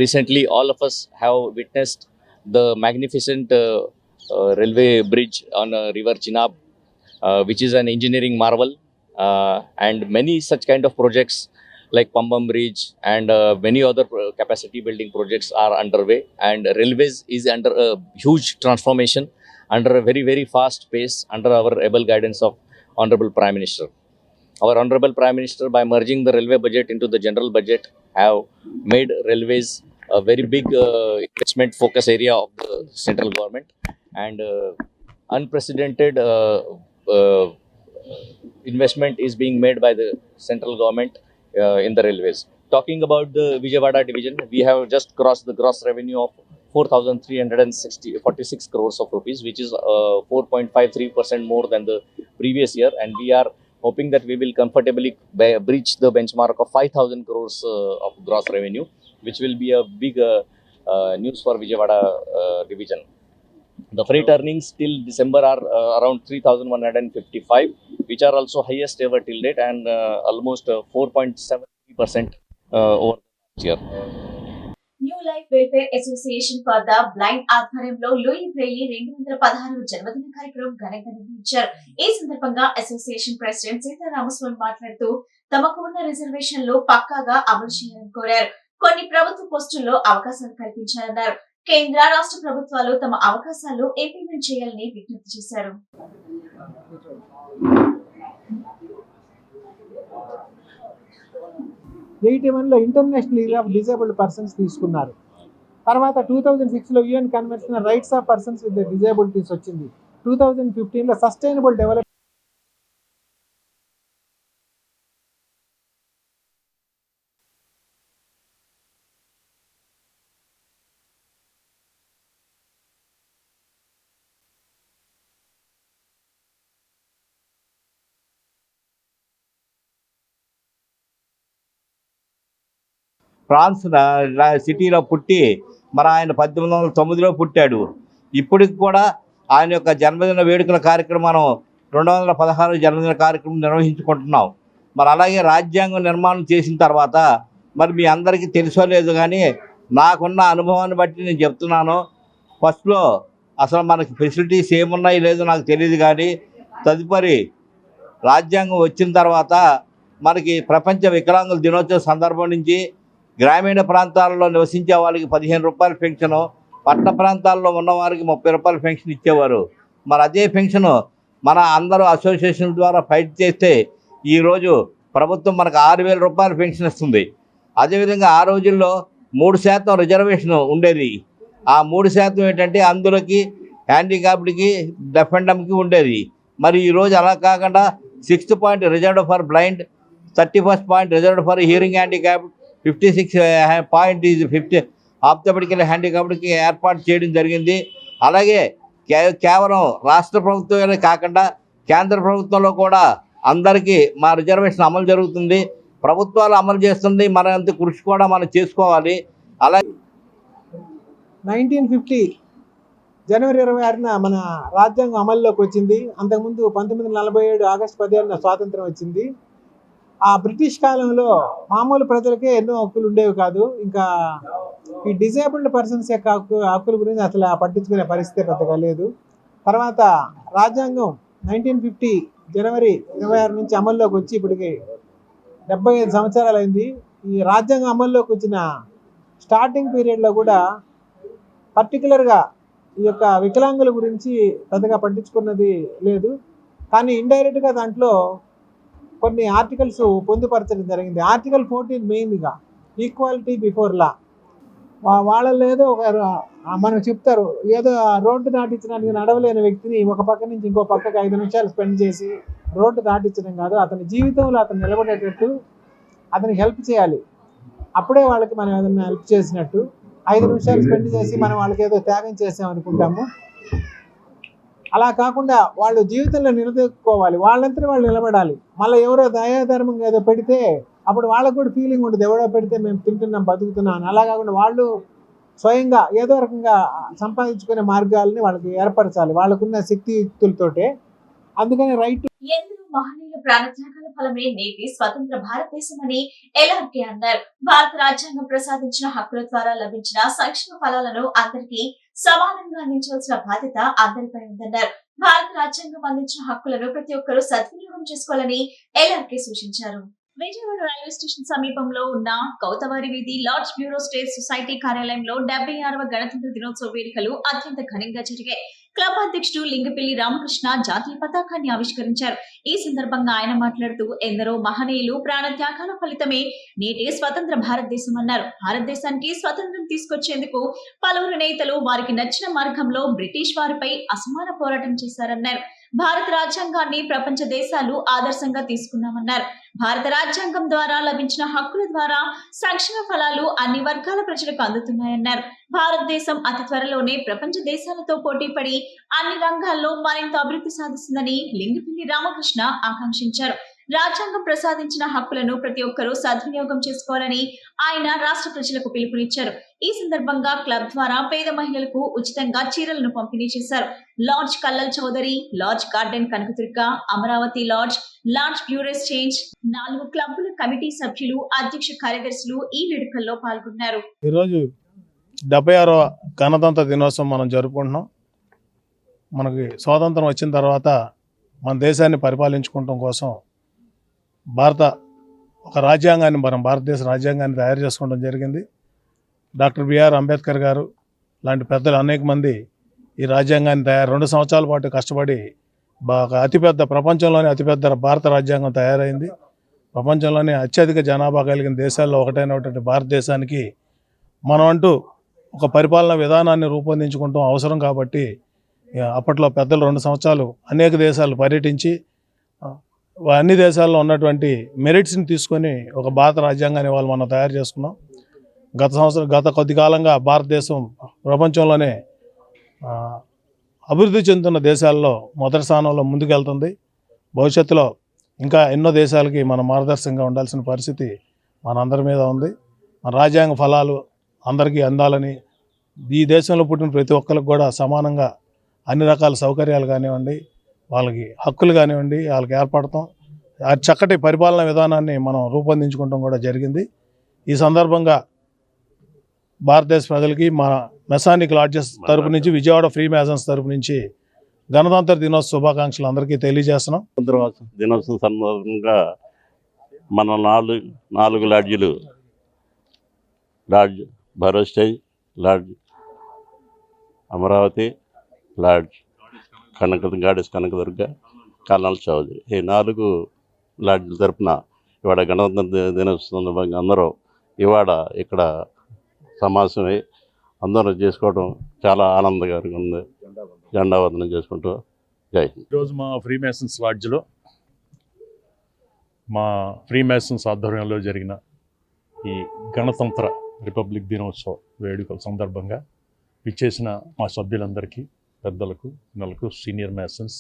Recently, all of us have witnessed the magnificent railway bridge on River Chenab, which is an engineering marvel, and many such kind of projects like Pambam Bridge and many other capacity building projects are underway, and railways is under a huge transformation under a very, very fast pace under our able guidance of Honorable Prime Minister. Our Honorable Prime Minister, by merging the railway budget into the general budget, have made railways a very big investment focus area of the central government, and unprecedented investment is being made by the central government in the railways. Talking about the Vijayawada division, we have just crossed the gross revenue of 4,346 crores of rupees, which is 4.53% more than the previous year, and we are hoping that we will comfortably breach the benchmark of 5,000 crores of gross revenue, which will be a big news for Vijayawada division. The freight earnings till December are around 3,155, which are also highest ever till date, and almost 4.73% over last year. New life welfare association for the blind ఆధ్వర్యంలో Louis Braille 216వ జన్మదిన కార్యక్రమం ఘనంగా నిర్వహించారు. ఈ సందర్భంగా association president Sitaramaswamy మాట్లాడుతూ తమకు ఉన్న రిజర్వేషన్లు పక్కాగా అమలు చేయాలని కోరారు. కొన్ని ప్రభుత్వ పోస్టుల్లో అవకాశాలు కల్పించాలన్నారు. కేంద్ర రాష్ట్ర ప్రభుత్వాలు తమ అవకాశాలు ఇంప్లిమెంట్ చేయాలని విజ్ఞప్తి చేశారు. 81లో international year of disabled persons తీసుకున్నారు. తర్వాత 2006లో UN convention rights of persons with disabilities వచ్చింది. 2015లో సస్టైనబుల్ డెవలప్మెంట్ ఫ్రాన్స్ సిటీలో పుట్టి మరి ఆయన 1809లో పుట్టాడు. ఇప్పటికి కూడా ఆయన యొక్క జన్మదిన వేడుకల కార్యక్రమం 216 జన్మదిన కార్యక్రమం నిర్వహించుకుంటున్నాం. మరి అలాగే రాజ్యాంగం నిర్మాణం చేసిన తర్వాత మరి మీ అందరికీ తెలుసో లేదు కానీ నాకున్న అనుభవాన్ని బట్టి నేను చెప్తున్నాను. ఫస్ట్లో అసలు మనకి ఫెసిలిటీస్ ఏమున్నాయి లేదో నాకు తెలియదు, కానీ తదుపరి రాజ్యాంగం వచ్చిన తర్వాత మనకి ప్రపంచ వికలాంగుల దినోత్సవ సందర్భం నుంచి గ్రామీణ ప్రాంతాలలో నివసించే వాళ్ళకి 15 రూపాయల పెన్షను, పట్టణ ప్రాంతాల్లో ఉన్న వారికి 30 రూపాయల పెన్షన్ ఇచ్చేవారు. మరి అదే పెన్షను మన అందరూ అసోసియేషన్ ద్వారా ఫైట్ చేస్తే ఈరోజు ప్రభుత్వం మనకు 6,000 రూపాయల పెన్షన్ ఇస్తుంది. అదేవిధంగా ఆ రోజుల్లో 3% రిజర్వేషన్ ఉండేది. ఆ 3% ఏంటంటే అందులోకి హ్యాండిక్యాప్డ్కి డెఫెండమ్కి ఉండేది. మరి ఈరోజు అలా కాకుండా 6th point reserved for blind, 31st point reserved for hearing handicapped, 56 point is 50 orthopaedical హ్యాండిక్యాప్డ్కి ఏర్పాటు చేయడం జరిగింది. అలాగే కేవలం రాష్ట్ర ప్రభుత్వమే కాకుండా కేంద్ర ప్రభుత్వంలో కూడా అందరికీ మా రిజర్వేషన్ అమలు జరుగుతుంది. ప్రభుత్వాలు అమలు చేస్తుంది, మన అంత కృషి కూడా మనం చేసుకోవాలి. అలాగే 1950 జనవరి 26న మన రాజ్యాంగం అమల్లోకి వచ్చింది. అంతకుముందు 1947 ఆగస్టు 17న స్వాతంత్రం వచ్చింది. ఆ బ్రిటిష్ కాలంలో మామూలు ప్రజలకే ఎన్నో హక్కులు ఉండేవి కాదు. ఇంకా ఈ డిజేబుల్డ్ పర్సన్స్ యొక్క హక్కుల గురించి అసలు పట్టించుకునే పరిస్థితి పెద్దగా లేదు. తర్వాత రాజ్యాంగం 1950 జనవరి 26 నుంచి అమల్లోకి వచ్చి ఇప్పటికి 75 సంవత్సరాలు అయింది. ఈ రాజ్యాంగం అమల్లోకి వచ్చిన స్టార్టింగ్ పీరియడ్లో కూడా పర్టికులర్గా ఈ యొక్క వికలాంగుల గురించి పెద్దగా పట్టించుకున్నది లేదు. కానీ ఇండైరెక్ట్గా దాంట్లో కొన్ని ఆర్టికల్స్ పొందుపరచడం జరిగింది. ఆర్టికల్ 14 మెయిన్గా ఈక్వాలిటీ బిఫోర్ లా. వాళ్ళలో ఏదో ఒక మనకు చెప్తారు, ఏదో రోడ్డు దాటించడానికి నడవలేని వ్యక్తిని ఒక పక్క నుంచి ఇంకో పక్కకి 5 నిమిషాలు స్పెండ్ చేసి రోడ్డు దాటించడం కాదు, అతని జీవితంలో అతను నిలబడేటట్టు అతనికి హెల్ప్ చేయాలి. అప్పుడే వాళ్ళకి మనం ఏదైనా హెల్ప్ చేసినట్టు. 5 నిమిషాలు స్పెండ్ చేసి మనం వాళ్ళకి ఏదో త్యాగం చేసామనుకుంటాము. అలా కాకుండా వాళ్ళు జీవితంలో నిలదొక్కుకోవాలి, వాళ్ళంతా వాళ్ళు నిలబడాలి. మళ్ళీ ఎవరో దయాధర్మంగా ఏదో పెడితే అప్పుడు వాళ్ళకు కూడా ఫీలింగ్ ఉంటుంది, ఎవడో పెడితే మేము తింటున్నాం బతుకుతున్నాం అని. అలా కాకుండా వాళ్ళు స్వయంగా ఏదో రకంగా సంపాదించుకునే మార్గాలని వాళ్ళకి ఏర్పరచాలి వాళ్ళకున్న శక్తియుక్తులతోటే. అందుకని రైట్ ఎందరో మహనీయుల ప్రాణత్యాగాల ఫలమే నేటి స్వతంత్ర భారతదేశం అని ఎల్ఆర్కే అన్నారు. భారత రాజ్యాంగం ప్రసాదించిన హక్కుల ద్వారా లభించిన సంక్షేమ ఫలాలను అందరికీ సమానంగా అందించాల్సిన బాధ్యత అందరిపై ఉందన్నారు. భారత రాజ్యాంగం అందించిన హక్కులను ప్రతి ఒక్కరూ సద్వినియోగం చేసుకోవాలని ఎల్ఆర్కే సూచించారు. విజయవాడ రైల్వే స్టేషన్ సమీపంలో ఉన్న కౌతవారి వీధి లార్డ్స్ బ్యూరో స్టేట్ సొసైటీ కార్యాలయంలో 76వ గణతంత్ర దినోత్సవ వేడుకలు అత్యంత ఘనంగా జరిగాయి. క్లబ్ అధ్యక్షుడు లింగపిల్లి రామకృష్ణ జాతీయ పతాకాన్ని ఆవిష్కరించారు. ఈ సందర్భంగా ఆయన మాట్లాడుతూ ఎందరో మహనీయులు ప్రాణ త్యాగాల ఫలితమే నేటి స్వతంత్ర భారతదేశం అన్నారు. భారతదేశానికి స్వతంత్రం తీసుకొచ్చేందుకు పలువురు నేతలు వారికి నచ్చిన మార్గంలో బ్రిటిష్ వారిపై అసమాన పోరాటం చేశారన్నారు. భారత రాజ్యాంగాన్ని ప్రపంచ దేశాలు ఆదర్శంగా తీసుకున్నామన్నారు. భారత రాజ్యాంగం ద్వారా లభించిన హక్కుల ద్వారా సంక్షేమ ఫలాలు అన్ని వర్గాల ప్రజలకు అందుతున్నాయన్నారు. భారతదేశం అతి త్వరలోనే ప్రపంచ దేశాలతో పోటీపడి అన్ని రంగాల్లో మరింత అభివృద్ధి సాధిస్తుందని లింగపిల్లి రామకృష్ణ ఆకాంక్షించారు. రాజ్యాంగం ప్రసాదించిన హక్కులను ప్రతి ఒక్కరూ సద్వినియోగం చేసుకోవాలని ఆయన రాష్ట్ర ప్రజలకు పిలుపునిచ్చారు. ఈ సందర్భంగా క్లబ్ ద్వారా పేద మహిళలకు ఉచితంగా చీరలను పంపిణీ చేశారు. Lodge colonel Chaudhary, lodge goddess Kanakadurga, Amaravati lodge, lodge బ్యూరెస్ చేంజ్ 4 క్లబ్బుల కమిటీ సభ్యులు, అధ్యక్ష కార్యదర్శులు ఈ వేడుకల్లో పాల్గొన్నారు. ఈరోజు 76వ గణతంత్ర దినోత్సవం మనం జరుపుకుంటున్నాం. మనకి స్వాతంత్రం వచ్చిన తర్వాత మన దేశాన్ని పరిపాలించుకోవడం కోసం భారతదేశ రాజ్యాంగాన్ని తయారు చేసుకోవడం జరిగింది. డాక్టర్ బిఆర్ అంబేద్కర్ గారు లాంటి పెద్దలు అనేక మంది ఈ రాజ్యాంగాన్ని 2 సంవత్సరాల పాటు కష్టపడి ప్రపంచంలోనే అతిపెద్ద భారత రాజ్యాంగం తయారైంది. ప్రపంచంలోనే అత్యధిక జనాభా కలిగిన దేశాల్లో ఒకటైనటువంటి భారతదేశానికి మనం అంటూ ఒక పరిపాలనా విధానాన్ని రూపొందించుకుంటాం అవసరం. కాబట్టి అప్పట్లో పెద్దలు 2 సంవత్సరాలు అనేక దేశాలు పర్యటించి అన్ని దేశాల్లో ఉన్నటువంటి మెరిట్స్ని తీసుకొని ఒక భారత రాజ్యాంగాన్ని వాళ్ళు మనం తయారు చేసుకున్నాం. గత కొద్ది కాలంగా భారతదేశం ప్రపంచంలోనే అభివృద్ధి చెందుతున్న దేశాల్లో మొదటి స్థానంలో ముందుకెళ్తుంది. భవిష్యత్తులో ఇంకా ఎన్నో దేశాలకి మనం మార్గదర్శకంగా ఉండాల్సిన పరిస్థితి మనందరి మీద ఉంది. మన రాజ్యాంగ ఫలాలు అందరికీ అందాలని, ఈ దేశంలో పుట్టిన ప్రతి ఒక్కరికి కూడా సమానంగా అన్ని రకాల సౌకర్యాలు కానివ్వండి, వాళ్ళకి హక్కులు కానివ్వండి, వాళ్ళకి ఏర్పడతాం. ఆ చక్కటి పరిపాలనా విధానాన్ని మనం రూపొందించుకోవడం కూడా జరిగింది. ఈ సందర్భంగా భారతదేశ ప్రజలకి మన మెసానిక్ లాడ్జెస్ తరపు నుంచి, విజయవాడ ఫ్రీ మ్యాసన్స్ తరపు నుంచి గణతంత్ర దినోత్సవ శుభాకాంక్షలు అందరికీ తెలియజేస్తున్నాం. దినోత్సవం సందర్భంగా మన 4 లాడ్జీలు, లాడ్జ్ భరోస్టేజ్, lodge Amaravati, lodge goddess Kanakadurga, colonel Chaudhary, ఈ 4 లాడ్జీల తరఫున ఇవాళ గణతంత్ర దినోత్సవం సందర్భంగా అందరూ ఇవాళ ఇక్కడ సమావేశమై అందరూ చేసుకోవడం చాలా ఆనందకరంగా ఉంది. జెండా వందనం చేసుకుంటూ జై హింద్. ఈరోజు మా ఫ్రీ మేసన్స్ లాడ్జ్లో మా ఫ్రీ మేసన్స్ ఆధ్వర్యంలో జరిగిన ఈ గణతంత్ర రిపబ్లిక్ దినోత్సవ వేడుకల సందర్భంగా విచ్చేసిన మా సభ్యులందరికీ, పెద్దలకు, పిల్లలకు, సీనియర్ మేసన్స్,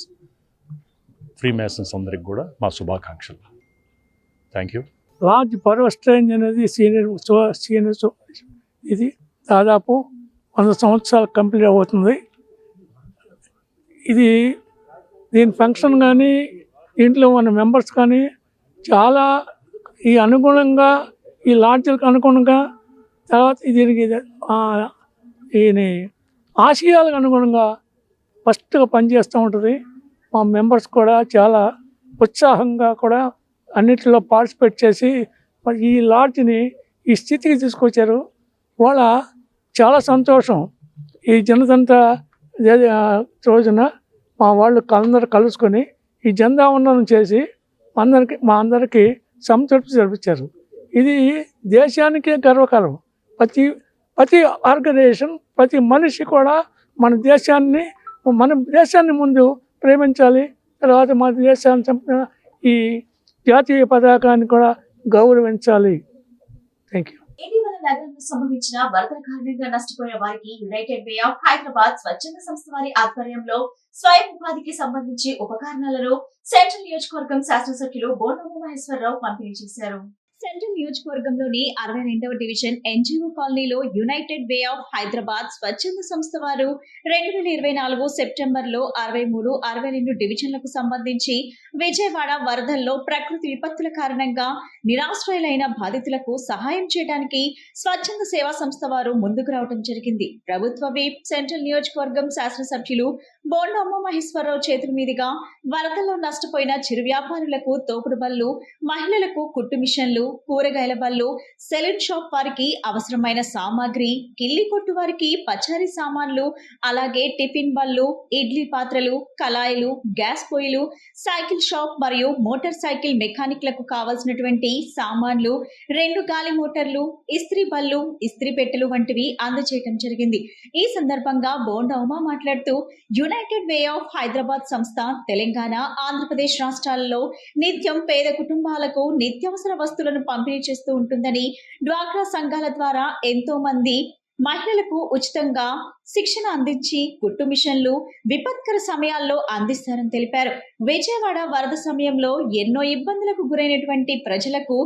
ఫ్రీ మేసన్స్ అందరికి కూడా మా శుభాకాంక్షలు. Thank you. లార్జ్ పరోస్ట్రేంజ్ అనేది సీనియర్ ఇది దాదాపు 100 సంవత్సరాలు కంప్లీట్ అవుతుంది. ఇది దీని ఫంక్షన్ కానీ దీంట్లో ఉన్న మెంబర్స్ కానీ చాలా ఈ అనుగుణంగా ఈ లాడ్జ్లకు అనుగుణంగా తర్వాత దీనికి ఈయన ఆశయాలకు అనుగుణంగా ఫస్ట్గా పనిచేస్తూ ఉంటుంది. మా మెంబర్స్ కూడా చాలా ఉత్సాహంగా కూడా అన్నిటిలో పార్టిసిపేట్ చేసి మరి ఈ లాడ్జ్ని ఈ స్థితికి తీసుకొచ్చారు. వాళ్ళ చాలా సంతోషం. ఈ జనతంత్ర రోజున మా వాళ్ళు అందరూ కలుసుకొని ఈ జెండావందనం చేసి మా అందరికీ సంతృప్తి జరిపించారు. ఇది దేశానికే గర్వకారం. ప్రతి ఆర్గనైజేషన్ ప్రతి మనిషి కూడా మన దేశాన్ని ముందు ప్రేమించాలి. తర్వాత మన దేశాన్ని చంపిన ఈ జాతీయ పతాకాన్ని కూడా గౌరవించాలి. Thank you. ఇటీవల నగరంలో సంభవించిన వరదల కారణంగా నష్టపోయిన వారికి యునైటెడ్ వే ఆఫ్ హైదరాబాద్ స్వచ్ఛంద సంస్థ వారి ఆధ్వర్యంలో స్వయం ఉపాధికి సంబంధించి ఉపకరణాలను సెంట్రల్ నియోజకవర్గం శాసనసభ్యులు బోండమ్మ మహేశ్వరరావు పంపిణీ చేశారు. సెంట్రల్ నియోజకవర్గంలోని 62వ డివిజన్ ఎన్జిఓ కాలనీలో యునైటెడ్ వే ఆఫ్ హైదరాబాద్ స్వచ్ఛంద సంస్థ వారు 2024 సెప్టెంబర్లో 63, 62 డివిజన్లకు సంబంధించి విజయవాడ వరదల్లో ప్రకృతి విపత్తుల కారణంగా నిరాశ్రయులైన బాధితులకు సహాయం చేయడానికి స్వచ్ఛంద సేవా సంస్థ వారు ముందుకు రావడం జరిగింది. ప్రభుత్వ విప్ సెంట్రల్ నియోజకవర్గం శాసనసభ్యులు బోండమ్మ మహేశ్వరరావు చేతుల మీదుగా వరదల్లో నష్టపోయిన చిరు వ్యాపారులకు తోపుడు బళ్ళు, మహిళలకు కుట్టు మిషన్లు, కూరగాయల బళ్ళు, సెలూన్ షాప్ వారికి అవసరమైన సామాగ్రి, కిల్లి కొట్టు వారికి పచారీ సామాన్లు, అలాగే టిఫిన్ బళ్ళు, ఇడ్లీ పాత్రలు, కళాయిలు, గ్యాస్ పొయ్యిలు, సైకిల్ షాప్ మరియు మోటార్ సైకిల్ మెకానిక్లకు కావాల్సినటువంటి సామాన్లు, 2 గాలి మోటార్లు, ఇస్త్రీ బళ్ళు, ఇస్త్రీ పెట్టెలు వంటివి అందజేయడం జరిగింది. ఈ సందర్భంగా బోండా ఉమా మాట్లాడుతూ యునైటెడ్ వే ఆఫ్ హైదరాబాద్ సంస్థ తెలంగాణ, ఆంధ్రప్రదేశ్ రాష్ట్రాలలో నిత్యం పేద కుటుంబాలకు నిత్యావసర వస్తువులను పంపిణీ చేస్తూ ఉంటుందని, డ్వాక్రా సంఘాల ద్వారా ఎంతో మంది మహిళలకు ఉచితంగా శిక్షణ అందించి కుట్టు మిషన్లు విపత్కర సమయాల్లో అందిస్తారని తెలిపారు. విజయవాడ వరద సమయంలో ఎన్నో ఇబ్బందులకు గురైనటువంటి ప్రజలకు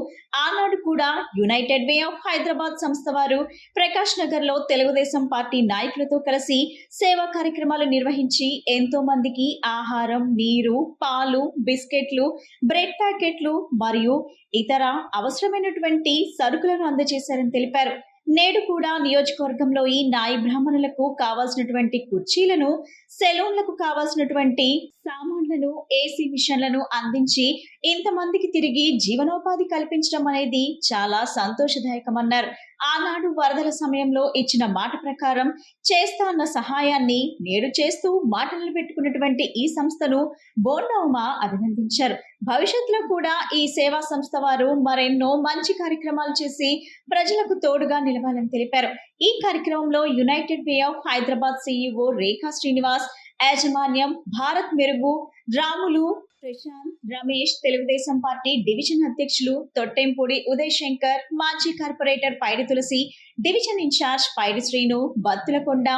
ఆనాడు కూడా యునైటెడ్ వే ఆఫ్ హైదరాబాద్ సంస్థ వారు ప్రకాష్ నగర్ లో తెలుగుదేశం పార్టీ నాయకులతో కలిసి సేవా కార్యక్రమాలు నిర్వహించి ఎంతో మందికి ఆహారం, నీరు, పాలు, బిస్కెట్లు, బ్రెడ్ ప్యాకెట్లు మరియు ఇతర అవసరమైనటువంటి సరుకులను అందజేశారని తెలిపారు. నేడు కూడా నియోజకవర్గంలో ఈ నాయి బ్రాహ్మణులకు కావాల్సినటువంటి కుర్చీలను, సెలూన్లకు కావాల్సినటువంటి సామాన్లను, ఏసీ మిషన్లను అందించి ఇంతమందికి తిరిగి జీవనోపాధి కల్పించడం అనేది చాలా సంతోషదాయకమన్నారు. ఆనాడు వరదల సమయంలో ఇచ్చిన మాట ప్రకారం చేస్తా అన్న సహాయాన్ని నేడు చేస్తూ మాట నిలబెట్టుకున్నటువంటి ఈ సంస్థను బోండా ఉమా అభినందించారు. భవిష్యత్తులో కూడా ఈ సేవా సంస్థ వారు మరెన్నో మంచి కార్యక్రమాలు చేసి ప్రజలకు తోడుగా నిలవాలని తెలిపారు. ఈ కార్యక్రమంలో United Way of Hyderabad CEO Rekha Srinivas, యాజమాన్యం భారత్ మెరుగు, రాములు, ప్రశాంత్, రమేష్, తెలుగుదేశం పార్టీ డివిజన్ అధ్యక్షులు తొట్టెంపూడి ఉదయ్ శంకర్, మాజీ corporator Paidi Tulasi, division incharge Paidi Srinu, Battulakonda,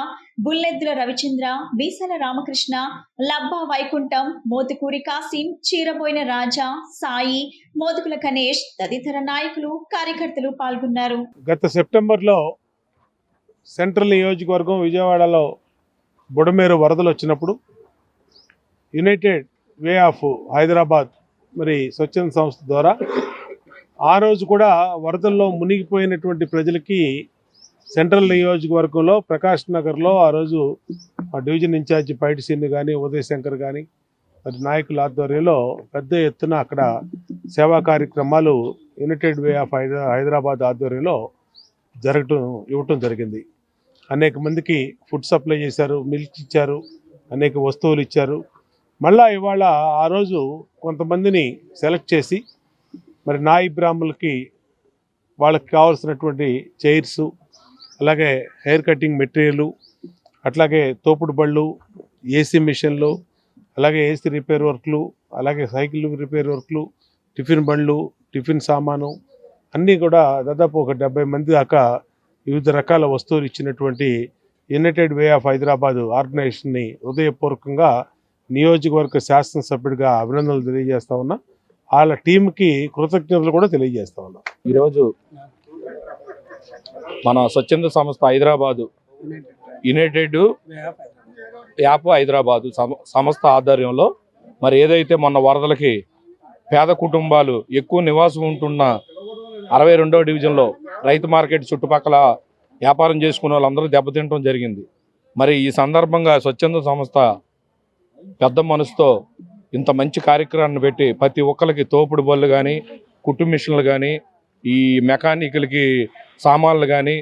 Bulleddula Ravichandra, Veesala Ramakrishna, Labba Vaikuntham, Mothukuri Kasim, Cheeraboyina Raja, Sai, Modukula Ganesh తదితర నాయకులు, కార్యకర్తలు పాల్గొన్నారు. గత సెప్టెంబర్లో సెంట్రల్ నియోజకవర్గం విజయవాడలో బుడమేరు వరదలు వచ్చినప్పుడు యునైటెడ్ వే ఆఫ్ హైదరాబాద్ మరి స్వచ్ఛంద సంస్థ ద్వారా ఆ రోజు కూడా వరదల్లో మునిగిపోయినటువంటి ప్రజలకి సెంట్రల్ నియోజకవర్గంలో ప్రకాష్ నగర్లో ఆ రోజు డివిజన్ ఇన్ఛార్జి పైటి శ్రీను కానీ, ఉదయ్ శంకర్ కానీ మరి నాయకుల ఆధ్వర్యంలో పెద్ద ఎత్తున అక్కడ సేవా కార్యక్రమాలు యునైటెడ్ వే ఆఫ్ హైదరాబాద్ ఆధ్వర్యంలో ఇవ్వటం జరిగింది. అనేక మందికి ఫుడ్ సప్లై చేశారు, మిల్క్ ఇచ్చారు, అనేక వస్తువులు ఇచ్చారు. మళ్ళా ఇవాళ ఆ రోజు కొంతమందిని సెలెక్ట్ చేసి మరి నాయి బ్రాహ్మణులకి వాళ్ళకి కావాల్సినటువంటి చైర్సు, అలాగే హెయిర్ కటింగ్ మెటీరియల్, అట్లాగే తోపుడు బళ్ళు, ఏసీ మిషన్లు, అలాగే ఏసీ రిపేర్ వర్క్లు, అలాగే సైకిల్ రిపేర్ వర్క్లు, టిఫిన్ బండ్లు, టిఫిన్ సామాను అన్నీ కూడా దాదాపు ఒక 70 మంది దాకా వివిధ రకాల వస్తువులు ఇచ్చినటువంటి యునైటెడ్ వే ఆఫ్ హైదరాబాద్ ఆర్గనైజేషన్ని హృదయపూర్వకంగా నియోజకవర్గ శాసనసభ్యుడిగా అభినందనలు తెలియజేస్తా ఉన్నా. వాళ్ళ టీంకి కృతజ్ఞతలు కూడా తెలియజేస్తా ఉన్నా. ఈరోజు మన స్వచ్ఛంద సంస్థ హైదరాబాదు యునైటెడ్ యాప్ హైదరాబాదు సంస్థ ఆధ్వర్యంలో మరి ఏదైతే మొన్న వరదలకి పేద కుటుంబాలు ఎక్కువ నివాసం ఉంటున్న 62వ డివిజన్లో రైతు మార్కెట్ చుట్టుపక్కల వ్యాపారం చేసుకునే వాళ్ళందరూ దెబ్బతింటడం జరిగింది. మరి ఈ సందర్భంగా స్వచ్ఛంద సంస్థ పెద్ద మనసుతో ఇంత మంచి కార్యక్రమాన్ని పెట్టి ప్రతి ఒక్కరికి తోపుడు బళ్ళు కానీ, కుట్టు మిషన్లు కానీ, ఈ మెకానికల్కి సామాన్లు కానీ,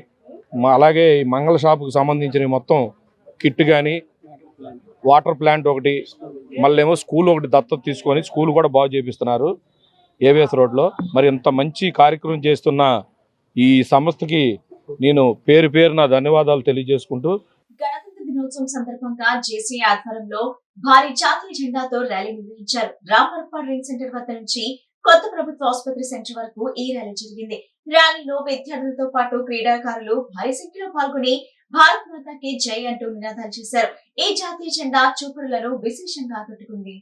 అలాగే మంగళ షాపుకి సంబంధించిన మొత్తం కిట్ కానీ, వాటర్ ప్లాంట్ ఒకటి, మళ్ళీ ఏమో స్కూల్ ఒకటి దత్తత తీసుకొని స్కూల్ కూడా బాగు చేపిస్తున్నారు ఏవిఎస్ రోడ్లో. మరి ఇంత మంచి కార్యక్రమం చేస్తున్న ఈ సంస్థకి నేను పేరు పేరున ధన్యవాదాలు తెలియజేసుకుంటూ, గణతంత్ర దినోత్సవం సందర్భంగా జేసీ ఆధ్వర్యంలో భారీ జాతీయ జెండాతో ర్యాలీ నిర్వహించారు. రాంపర్పాడ్ రింగ్ సెంటర్ వద్ద నుంచి కొత్త ప్రభుత్వ ఆసుపత్రి సెంటర్ వరకు ఈ ర్యాలీ జరిగింది. ర్యాలీలో విద్యార్థులతో పాటు క్రీడాకారులు భారీ సంఖ్యలో పాల్గొని భారత్ మాతాకి జై అంటూ నినాదాలు చేశారు. ఈ జాతీయ జెండా చూపరులను విశేషంగా ఆకట్టుకుంది.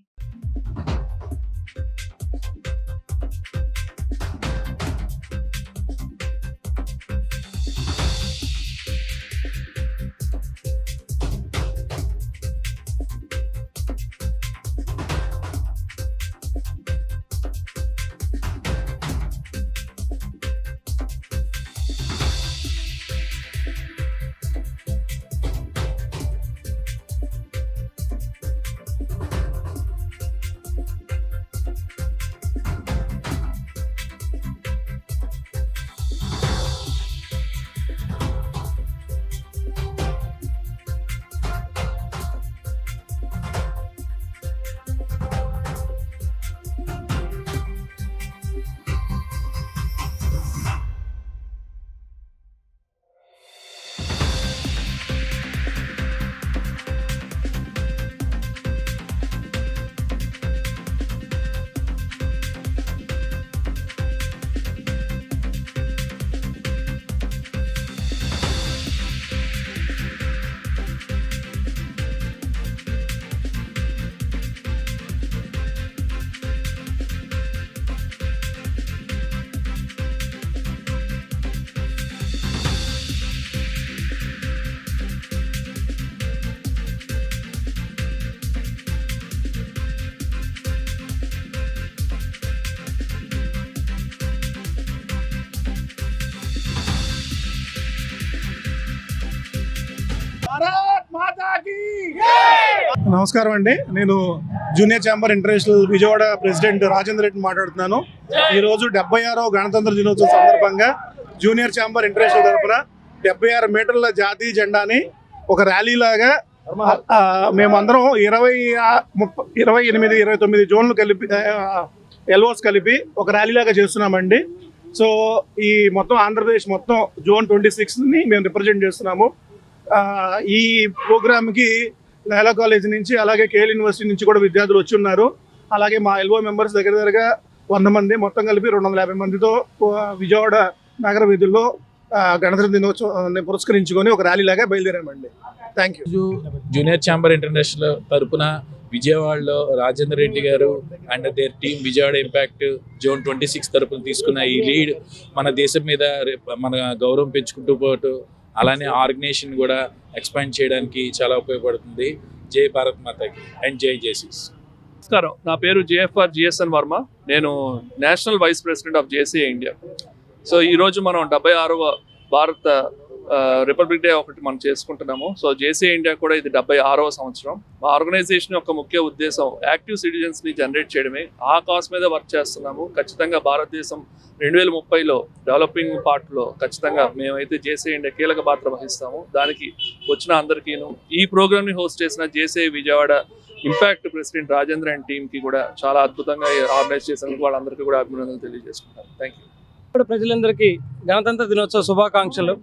నమస్కారం అండి. నేను junior Chamber international Vijayawada president Rajendra Reddy మాట్లాడుతున్నాను. ఈరోజు 76వ గణతంత్ర దినోత్సవం సందర్భంగా జూనియర్ ఛాంబర్ ఇంటర్నేషనల్ తరఫున 76 మీటర్ల జాతీయ జెండాని ఒక ర్యాలీ లాగా మేమందరం 28, 29 జోన్లు కలిపి ఎల్ఓస్ కలిపి ఒక ర్యాలీ లాగా చేస్తున్నామండి. సో ఈ మొత్తం ఆంధ్రప్రదేశ్ మొత్తం జోన్ 26ని మేము రిప్రజెంట్ చేస్తున్నాము. ఈ ప్రోగ్రామ్కి లైలా కాలేజ్ నుంచి అలాగే కేఎల్ యూనివర్సిటీ నుంచి కూడా విద్యార్థులు వచ్చి ఉన్నారు. అలాగే మా ఎల్ఓ మెంబర్స్ దగ్గరగా 100 మంది, మొత్తం కలిపి 250 మందితో విజయవాడ నగర వీధుల్లో గణతంత్ర దినోత్సవాన్ని పురస్కరించుకొని ఒక ర్యాలీ లాగా బయలుదేరామండి. Thank you. Junior Chamber International తరపున విజయవాడలో రాజేంద్ర రెడ్డి గారు and their team Vijayawada impact zone 26 తరపున తీసుకున్న ఈ లీడ్ మన దేశం మీద మన గౌరవం పెంచుకుంటూ పోతూ అలానే ఆర్గనైజేషన్ కూడా ఎక్స్పాండ్ చేయడానికి చాలా ఉపయోగపడుతుంది. జై భారత్ మాతాకి అండ్ జై జేసీస్. నమస్కారం, నా పేరు జేఎఫ్ఆర్ జిఎస్ఎన్ వర్మ. నేను national vice president of JC India. So ఈరోజు మనం 76వ భారత రిపబ్లిక్ డే ఒకటి మనం చేసుకుంటున్నాము. సో జేసీ ఇండియా కూడా ఇది 76వ సంవత్సరం. మా ఆర్గనైజేషన్ యొక్క ముఖ్య ఉద్దేశం యాక్టివ్ సిటిజన్స్ని జనరేట్ చేయడమే. ఆ కాస్ మీద వర్క్ చేస్తున్నాము. ఖచ్చితంగా భారతదేశం 2030లో డెవలపింగ్ పార్ట్లో ఖచ్చితంగా మేమైతే జేసీ ఇండియా కీలక పాత్ర వహిస్తాము. దానికి వచ్చిన అందరికీను ఈ ప్రోగ్రామ్ని హోస్ట్ చేసిన JC Vijayawada impact president Rajendra and టీమ్కి కూడా చాలా అద్భుతంగా ఆర్గనైజ్ చేసినందుకు వాళ్ళందరికీ కూడా అభినందనలు తెలియజేసుకుంటాను. Thank you. ప్రజలందరికీ గణతంత్ర దినోత్సవ శుభాకాంక్షలు.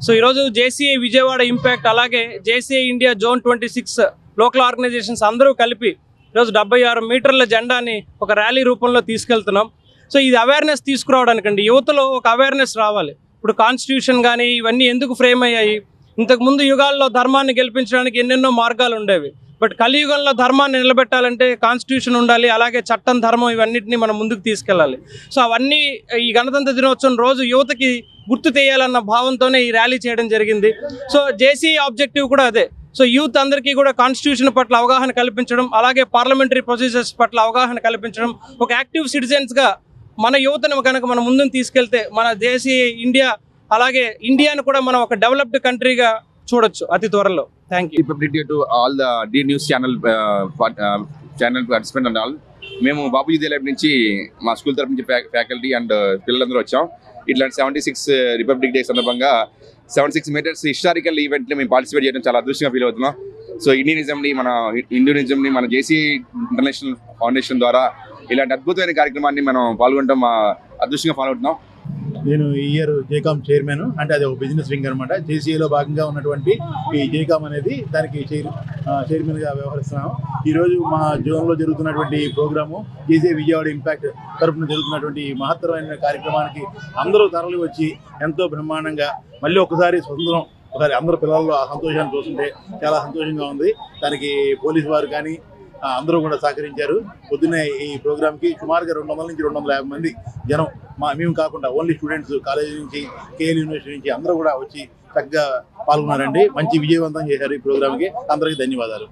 సో ఈరోజు జేసీఐ విజయవాడ ఇంపాక్ట్ అలాగే JCI India zone 26 local organisations అందరూ కలిపి ఈరోజు 76 మీటర్ల జెండాని ఒక ర్యాలీ రూపంలో తీసుకెళ్తున్నాం. సో ఇది అవేర్నెస్ తీసుకురావడానికండి, యువతలో ఒక అవేర్నెస్ రావాలి. ఇప్పుడు కాన్స్టిట్యూషన్ కానీ ఇవన్నీ ఎందుకు ఫ్రేమ్ అయ్యాయి? ఇంతకుముందు యుగాల్లో ధర్మాన్ని గెలిపించడానికి ఎన్నెన్నో మార్గాలు ఉండేవి. బట్ కలియుగంలో ధర్మాన్ని నిలబెట్టాలంటే కాన్స్టిట్యూషన్ ఉండాలి, అలాగే చట్టం, ధర్మం ఇవన్నిటిని మనం ముందుకు తీసుకెళ్ళాలి. సో అవన్నీ ఈ గణతంత్ర దినోత్సవం రోజు యువతకి గుర్తు చేయాలన్న భావంతోనే ఈ ర్యాలీ చేయడం జరిగింది. సో జేసీ ఆబ్జెక్టివ్ కూడా అదే. సో యూత్ అందరికీ కూడా కాన్స్టిట్యూషన్ పట్ల అవగాహన కల్పించడం, అలాగే పార్లమెంటరీ ప్రొసీజర్స్ పట్ల అవగాహన కల్పించడం, ఒక యాక్టివ్ సిటిజన్స్గా మన యువతను కనుక మనం ముందుకు తీసుకెళ్తే మన దేశీయ ఇండియా, అలాగే ఇండియాను కూడా మనం ఒక డెవలప్డ్ కంట్రీగా చూడొచ్చు అతి త్వరలో. Thank you. Republic Day to all the D News channel participant and all. మేము బాబుజీ దేలాబ్ నుంచి మా స్కూల్ తరపు నుంచి ఫ్యాకల్టీ అండ్ పిల్లలందరూ వచ్చాం. ఇట్లాంటి 76 రిపబ్లిక్ డే సందర్భంగా 76 మీటర్స్ హిస్టారికల్ ఈవెంట్ని మేము పార్టిసిపేట్ చేయడం చాలా అదృష్టంగా ఫీల్ అవుతున్నాం. సో హిందూయిజంని మన జేసీ ఇంటర్నేషనల్ ఫౌండేషన్ ద్వారా ఇలాంటి అద్భుతమైన కార్యక్రమాన్ని మనం పాల్గొనడం మా అదృష్టంగా ఫాలో అవుతున్నాం. నేను ఈ ఇయర్ జేకామ్ చైర్మన్, అంటే అది ఒక బిజినెస్ వింగ్ అనమాట. జేసీఏలో భాగంగా ఉన్నటువంటి ఈ జేకామ్ అనేది దానికి చైర్మన్గా వ్యవహరిస్తున్నాము. ఈరోజు మా జోన్లో జరుగుతున్నటువంటి ప్రోగ్రాము జేసీఏ విజయవాడ ఇంపాక్ట్ తరఫున జరుగుతున్నటువంటి మహత్తరమైన కార్యక్రమానికి అందరూ తరలి వచ్చి ఎంతో బ్రహ్మాండంగా మళ్ళీ ఒకసారి స్వతంత్రం ఒకసారి అందరూ పిల్లల్లో ఆ సంతోషాన్ని చూస్తుంటే చాలా సంతోషంగా ఉంది. దానికి పోలీసు వారు కానీ అందరూ కూడా సహకరించారు. పొద్దున్నే ఈ ప్రోగ్రామ్కి సుమారుగా 200 నుంచి 250 మంది జనం, మేము కాకుండా ఓన్లీ స్టూడెంట్స్, కాలేజీ నుంచి, కేఎల్ యూనివర్సిటీ నుంచి అందరూ కూడా వచ్చి చక్కగా పాల్గొన్నారండి. మంచి విజయవంతం చేశారు ఈ ప్రోగ్రామ్కి. అందరికీ ధన్యవాదాలు.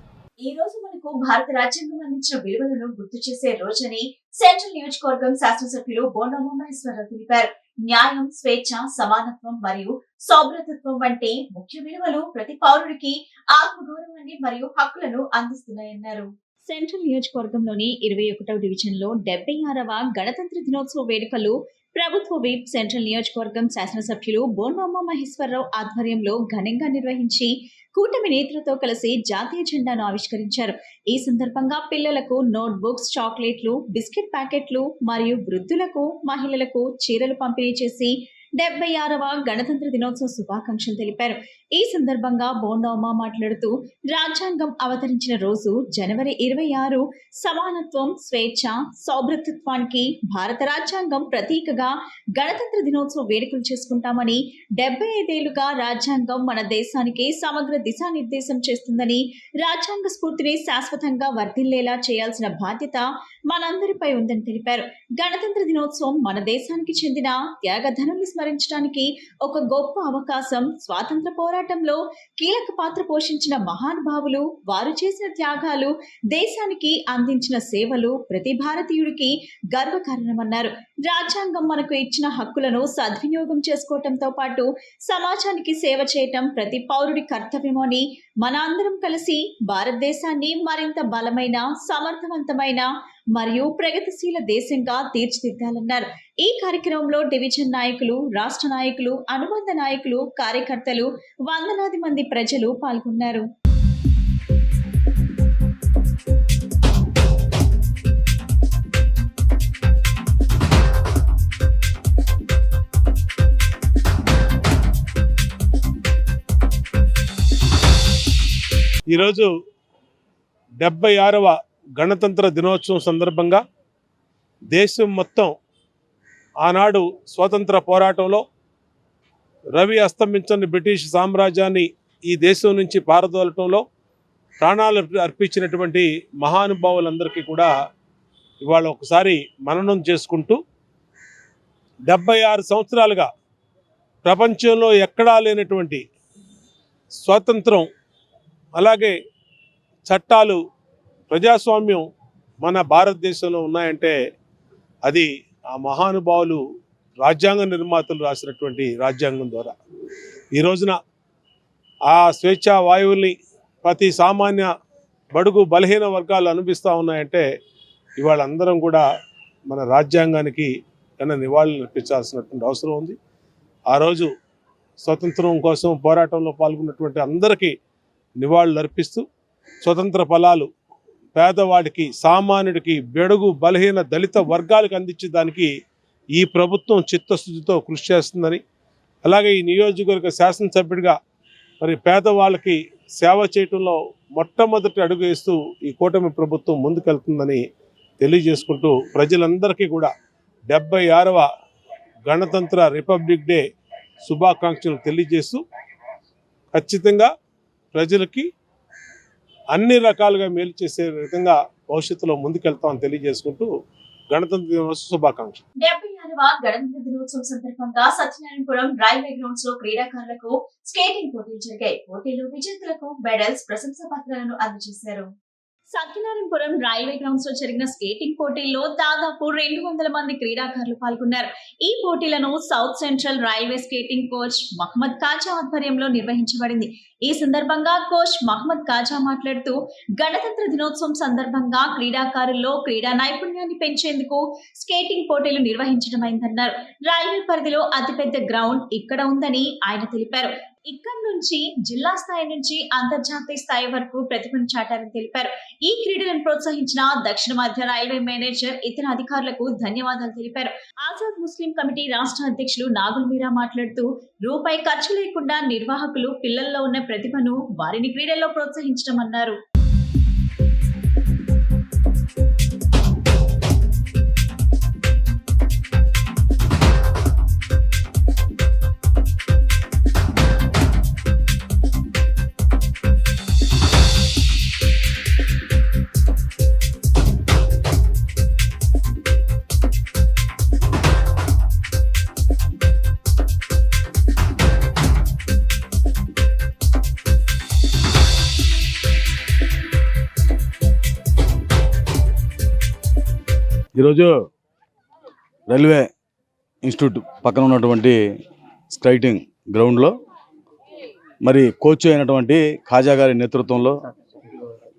ఈ రోజు మనకు భారత రాజ్యాంగం అందించిన విలువలను గుర్తు చేసే రోజని సెంట్రల్ నియోజకవర్గం శాసనసభ్యులు బోండా ఉమామహేశ్వరరావు తెలిపారు. న్యాయం, స్వేచ్ఛ, సమానత్వం మరియు సౌభ్రతత్వం వంటి ముఖ్య విలువలు ప్రతి పౌరుడికి ఆత్మగౌరవాన్ని మరియు హక్కులను అందిస్తున్నాయన్నారు. సెంట్రల్ నియోజకవర్గంలోని 21వ డివిజన్లో 76వ గణతంత్ర దినోత్సవ వేడుకలు ప్రభుత్వ విప్ సెంట్రల్ నియోజకవర్గం శాసనసభ్యులు బోండా ఉమామహేశ్వరరావు ఆధ్వర్యంలో ఘనంగా నిర్వహించి కూటమి నేతలతో కలిసి జాతీయ జెండాను ఆవిష్కరించారు. ఈ సందర్భంగా పిల్లలకు నోట్ బుక్స్, చాక్లెట్లు, బిస్కెట్ ప్యాకెట్లు మరియు వృద్ధులకు, మహిళలకు చీరలు పంపిణీ చేసి 76వ గణతంత్ర దినోత్సవ శుభాకాంక్షలు తెలిపారు. ఈ సందర్భంగా బోండా ఉమా మాట్లాడుతూ రాజ్యాంగం అవతరించిన రోజు జనవరి 26 సమానత్వం, స్వేచ్ఛ, సౌభ్రతత్వానికి భారత రాజ్యాంగం ప్రతీకగా గణతంత్ర దినోత్సవ వేడుకలు చేసుకుంటామని, 75 ఏళ్లుగా రాజ్యాంగం మన దేశానికి సమగ్ర దిశానిర్దేశం చేస్తుందని, రాజ్యాంగ స్ఫూర్తిని శాశ్వతంగా వర్ధిల్లేలా చేయాల్సిన బాధ్యత మనందరిపై ఉందని తెలిపారు. గణతంత్ర దినోత్సవం మన దేశానికి చెందిన త్యాగధనుల్ని స్మరించడానికి ఒక గొప్ప అవకాశం. స్వాతంత్ర పోరాటంలో కీలక పాత్ర పోషించిన మహానుభావులు, వారు చేసిన త్యాగాలు, దేశానికి అందించిన సేవలు ప్రతి భారతీయుడికి గర్వకారణమన్నారు. రాజ్యాంగం మనకు ఇచ్చిన హక్కులను సద్వినియోగం చేసుకోవటంతో పాటు సమాజానికి సేవ చేయటం ప్రతి పౌరుడి కర్తవ్యమని, మన అందరం కలిసి భారతదేశాన్ని మరింత బలమైన, సమర్థవంతమైన మరియు ప్రగతిశీల దేశంగా తీర్చిదిద్దాలన్నారు. ఈ కార్యక్రమంలో డివిజన్ నాయకులు, రాష్ట్ర నాయకులు, అనుబంధ నాయకులు, కార్యకర్తలు, వందలాది మంది ప్రజలు పాల్గొన్నారు. ఈరోజు 76వ గణతంత్ర దినోత్సవం సందర్భంగా దేశం మొత్తం ఆనాడు స్వాతంత్ర పోరాటంలో రవి అస్తమించని బ్రిటిష్ సామ్రాజ్యాన్ని ఈ దేశం నుంచి పారదోలటంలో ప్రాణాలు అర్పించినటువంటి మహానుభావులందరికీ కూడా ఇవాళ ఒకసారి మననం చేసుకుంటూ 76 సంవత్సరాలుగా ప్రపంచంలో ఎక్కడా లేనటువంటి స్వాతంత్రం, అలాగే చట్టాలు, ప్రజాస్వామ్యం మన భారతదేశంలో ఉన్నాయంటే అది ఆ మహానుభావులు రాజ్యాంగ నిర్మాతలు రాసినటువంటి రాజ్యాంగం ద్వారా. ఈ రోజున ఆ స్వేచ్ఛా వాయువుల్ని ప్రతి సామాన్య బడుగు బలహీన వర్గాలు అనుభవిస్తూ ఉన్నాయంటే ఇవాళ అందరం కూడా మన రాజ్యాంగానికి కన్నా నివాళులు అర్పించాల్సినటువంటి అవసరం ఉంది. ఆ రోజు స్వతంత్రం కోసం పోరాటంలో పాల్గొన్నటువంటి అందరికీ నివాళులు అర్పిస్తూ స్వతంత్ర ఫలాలు పేదవాడికి, సామాన్యుడికి, బెడుగు బలహీన దళిత వర్గాలకు అందించేదానికి ఈ ప్రభుత్వం చిత్తశుద్ధితో కృషి చేస్తుందని, అలాగే ఈ నియోజకవర్గ శాసనసభ్యుడిగా మరి పేదవాళ్ళకి సేవ చేయటంలో మొట్టమొదటి అడుగు వేస్తూ ఈ కూటమి ప్రభుత్వం ముందుకెళ్తుందని తెలియజేసుకుంటూ ప్రజలందరికీ కూడా 76వ గణతంత్ర రిపబ్లిక్ డే శుభాకాంక్షలు తెలియజేస్తూ ఖచ్చితంగా ప్రజలకి అన్ని రకాలుగా మేలు చేసే విధంగా భవిష్యత్తులో ముందుకెళ్తామని తెలియజేసుకుంటూ గణతంత్ర దినోత్సవ శుభాకాంక్షలు. 76వ గణతంత్ర దినోత్సవం సందర్భంగా సత్యనారాయణపురం రైల్వే గ్రౌండ్స్ లో క్రీడాకారులకు స్కేటింగ్ పోటీలు జరిగాయి. పోటీలు విజేతలకు మెడల్స్, ప్రశంసా పత్రాలను అందజేశారు. సత్యనారాయణపురం రైల్వే గ్రౌండ్స్ లో జరిగిన స్కేటింగ్ పోటీల్లో దాదాపు 200 మంది క్రీడాకారులు పాల్గొన్నారు. ఈ పోటీలను south central railway skating coach Mohammed Khaja ఆధ్వర్యంలో నిర్వహించబడింది. ఈ సందర్భంగా కోచ్ మహమ్మద్ కాజా మాట్లాడుతూ గణతంత్ర దినోత్సవం సందర్భంగా క్రీడాకారుల్లో క్రీడా నైపుణ్యాన్ని పెంచేందుకు స్కేటింగ్ పోటీలు నిర్వహించడమైందన్నారు. రైల్వే పరిధిలో అతిపెద్ద గ్రౌండ్ ఇక్కడ ఉందని ఆయన తెలిపారు. ఇక్కడి నుంచి జిల్లా స్థాయి నుంచి అంతర్జాతీయ స్థాయి వరకు ప్రతిభను చాటారని తెలిపారు. ఈ క్రీడలను ప్రోత్సహించిన దక్షిణ మధ్య రైల్వే మేనేజర్, ఇతర అధికారులకు ధన్యవాదాలు తెలిపారు. ఆజాద్ ముస్లిం కమిటీ రాష్ట్ర అధ్యక్షులు నాగుల్ మీరా మాట్లాడుతూ రూపాయి ఖర్చు లేకుండా నిర్వాహకులు పిల్లల్లో ఉన్న ప్రతిభను వారిని క్రీడల్లో ప్రోత్సహించడం అన్నారు. ఈరోజు రైల్వే ఇన్స్టిట్యూట్ పక్కన ఉన్నటువంటి స్కైటింగ్ గ్రౌండ్లో మరి కోచ్ అయినటువంటి ఖాజా గారి నేతృత్వంలో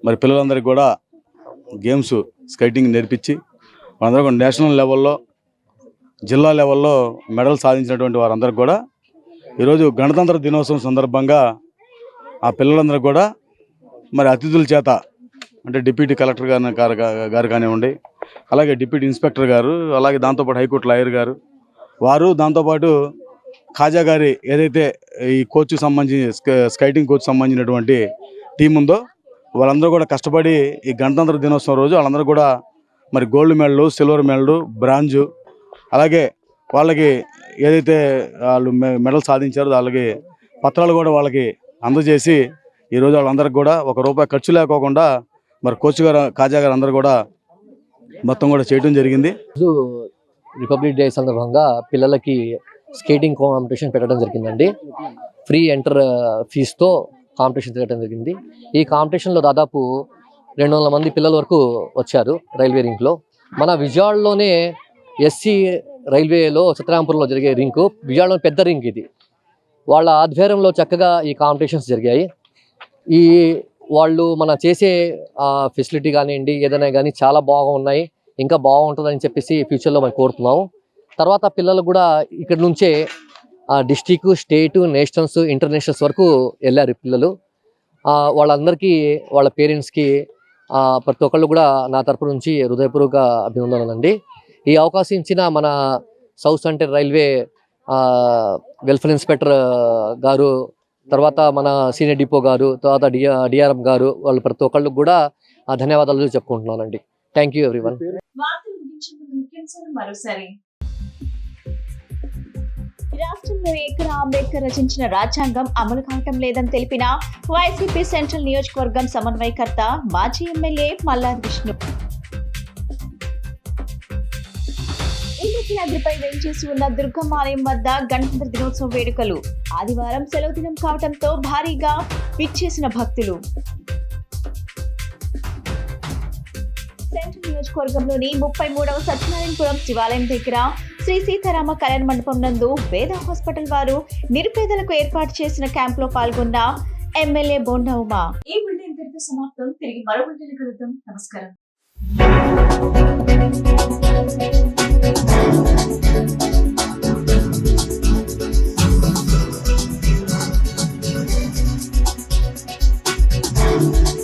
మరి పిల్లలందరికీ కూడా గేమ్స్ స్కైటింగ్ నేర్పించి వాళ్ళందరూ కూడా నేషనల్ లెవెల్లో, జిల్లా లెవెల్లో మెడల్ సాధించినటువంటి వారందరికీ కూడా ఈరోజు గణతంత్ర దినోత్సవం సందర్భంగా ఆ పిల్లలందరూ కూడా మరి అతిథుల చేత, అంటే డిప్యూటీ కలెక్టర్ గారు కానివ్వండి, అలాగే డిప్యూటీ ఇన్స్పెక్టర్ గారు, అలాగే దాంతోపాటు హైకోర్టు లాయర్ గారు, వారు దాంతోపాటు ఖాజా గారి ఏదైతే ఈ కోచ్ సంబంధించి స్కైటింగ్ కోచ్ సంబంధించినటువంటి టీం ఉందో వాళ్ళందరూ కూడా కష్టపడి ఈ గణతంత్ర దినోత్సవం రోజు వాళ్ళందరూ కూడా మరి gold medal, silver medal, bronze, అలాగే వాళ్ళకి ఏదైతే వాళ్ళు మెడల్ సాధించారో వాళ్ళకి పత్రాలు కూడా వాళ్ళకి అందజేసి ఈరోజు వాళ్ళందరికీ కూడా ₹1 ఖర్చు లేకోకుండా మరి కోచ్ గారు ఖాజా గారు అందరూ కూడా మొత్తం కూడా చేయడం జరిగింది. రిపబ్లిక్ డే సందర్భంగా పిల్లలకి స్కేటింగ్ కాంపిటీషన్ పెట్టడం జరిగిందండి. ఫ్రీ ఎంటర్ ఫీజుతో కాంపిటీషన్ పెట్టడం జరిగింది. ఈ కాంపిటీషన్లో దాదాపు 200 మంది పిల్లల వరకు వచ్చారు రైల్వే రింక్లో. మన విజయవాడలోనే ఎస్సీ రైల్వేలో సత్యనారాయణపురంలో జరిగే రింకు, విజయవాడలో పెద్ద రింక్ ఇది. వాళ్ళ ఆధ్వర్యంలో చక్కగా ఈ కాంపిటీషన్స్ జరిగాయి. ఈ వాళ్ళు మన చేసే ఫెసిలిటీ కానివ్వండి, ఏదైనా కానీ చాలా బాగున్నాయి, ఇంకా బాగుంటుందని చెప్పేసి ఫ్యూచర్లో మనం కోరుతున్నాము. తర్వాత పిల్లలు కూడా ఇక్కడ నుంచే డిస్ట్రిక్ట్, స్టేట్, నేషనల్స్, ఇంటర్నేషనల్స్ వరకు వెళ్ళారు పిల్లలు. వాళ్ళందరికీ, వాళ్ళ పేరెంట్స్కి, ప్రతి ఒక్కళ్ళు కూడా నా తరపు నుంచి హృదయపూర్వక అభినందనలు అండి. ఈ అవకాశం ఇచ్చిన మన south central railway welfare inspector గారు, తర్వాత మన సీనియర్ డిపో గారు, తర్వాత డిఆర్ఎం గారు, వాళ్ళు ప్రతి ఒక్కళ్ళకి కూడా ధన్యవాదాలు చెప్పుకుంటున్నానండి. Thank you everyone. రాష్ట్రంలో ఎక్కడ అంబేద్కర్ రచించిన రాజ్యాంగం అమలు కావటం లేదని తెలిపిన వైసీపీ సెంట్రల్ నియోజకవర్గం సమన్వయకర్త, మాజీ ఎమ్మెల్యే మల్లాది విష్ణు. ఇంద్రకీలాద్రిపై వేంచేసి ఉన్న దుర్గమ్మ ఆలయం వద్ద గణతంత్ర దినోత్సవ వేడుకలు. ఆదివారం సెలవు దినం కావడంతో భారీగా విచ్చేసిన భక్తులు. సెంట్రల్ నియోజకవర్గంలోని 33వ సత్యనారాయణపురం శివాలయం దగ్గర శ్రీ సీతారామ కళ్యాణ మండపం నందు వేద హాస్పిటల్ వారు నిరుపేదలకు ఏర్పాటు చేసిన క్యాంప్ లో పాల్గొన్న ఎమ్మెల్యే బోండా ఉమా. ఈ బులెటిన్ ఇంతటితో సమాప్తం. తిరిగి మరో బులెటిన్ కలుద్దాం. నమస్కారం. Thank you.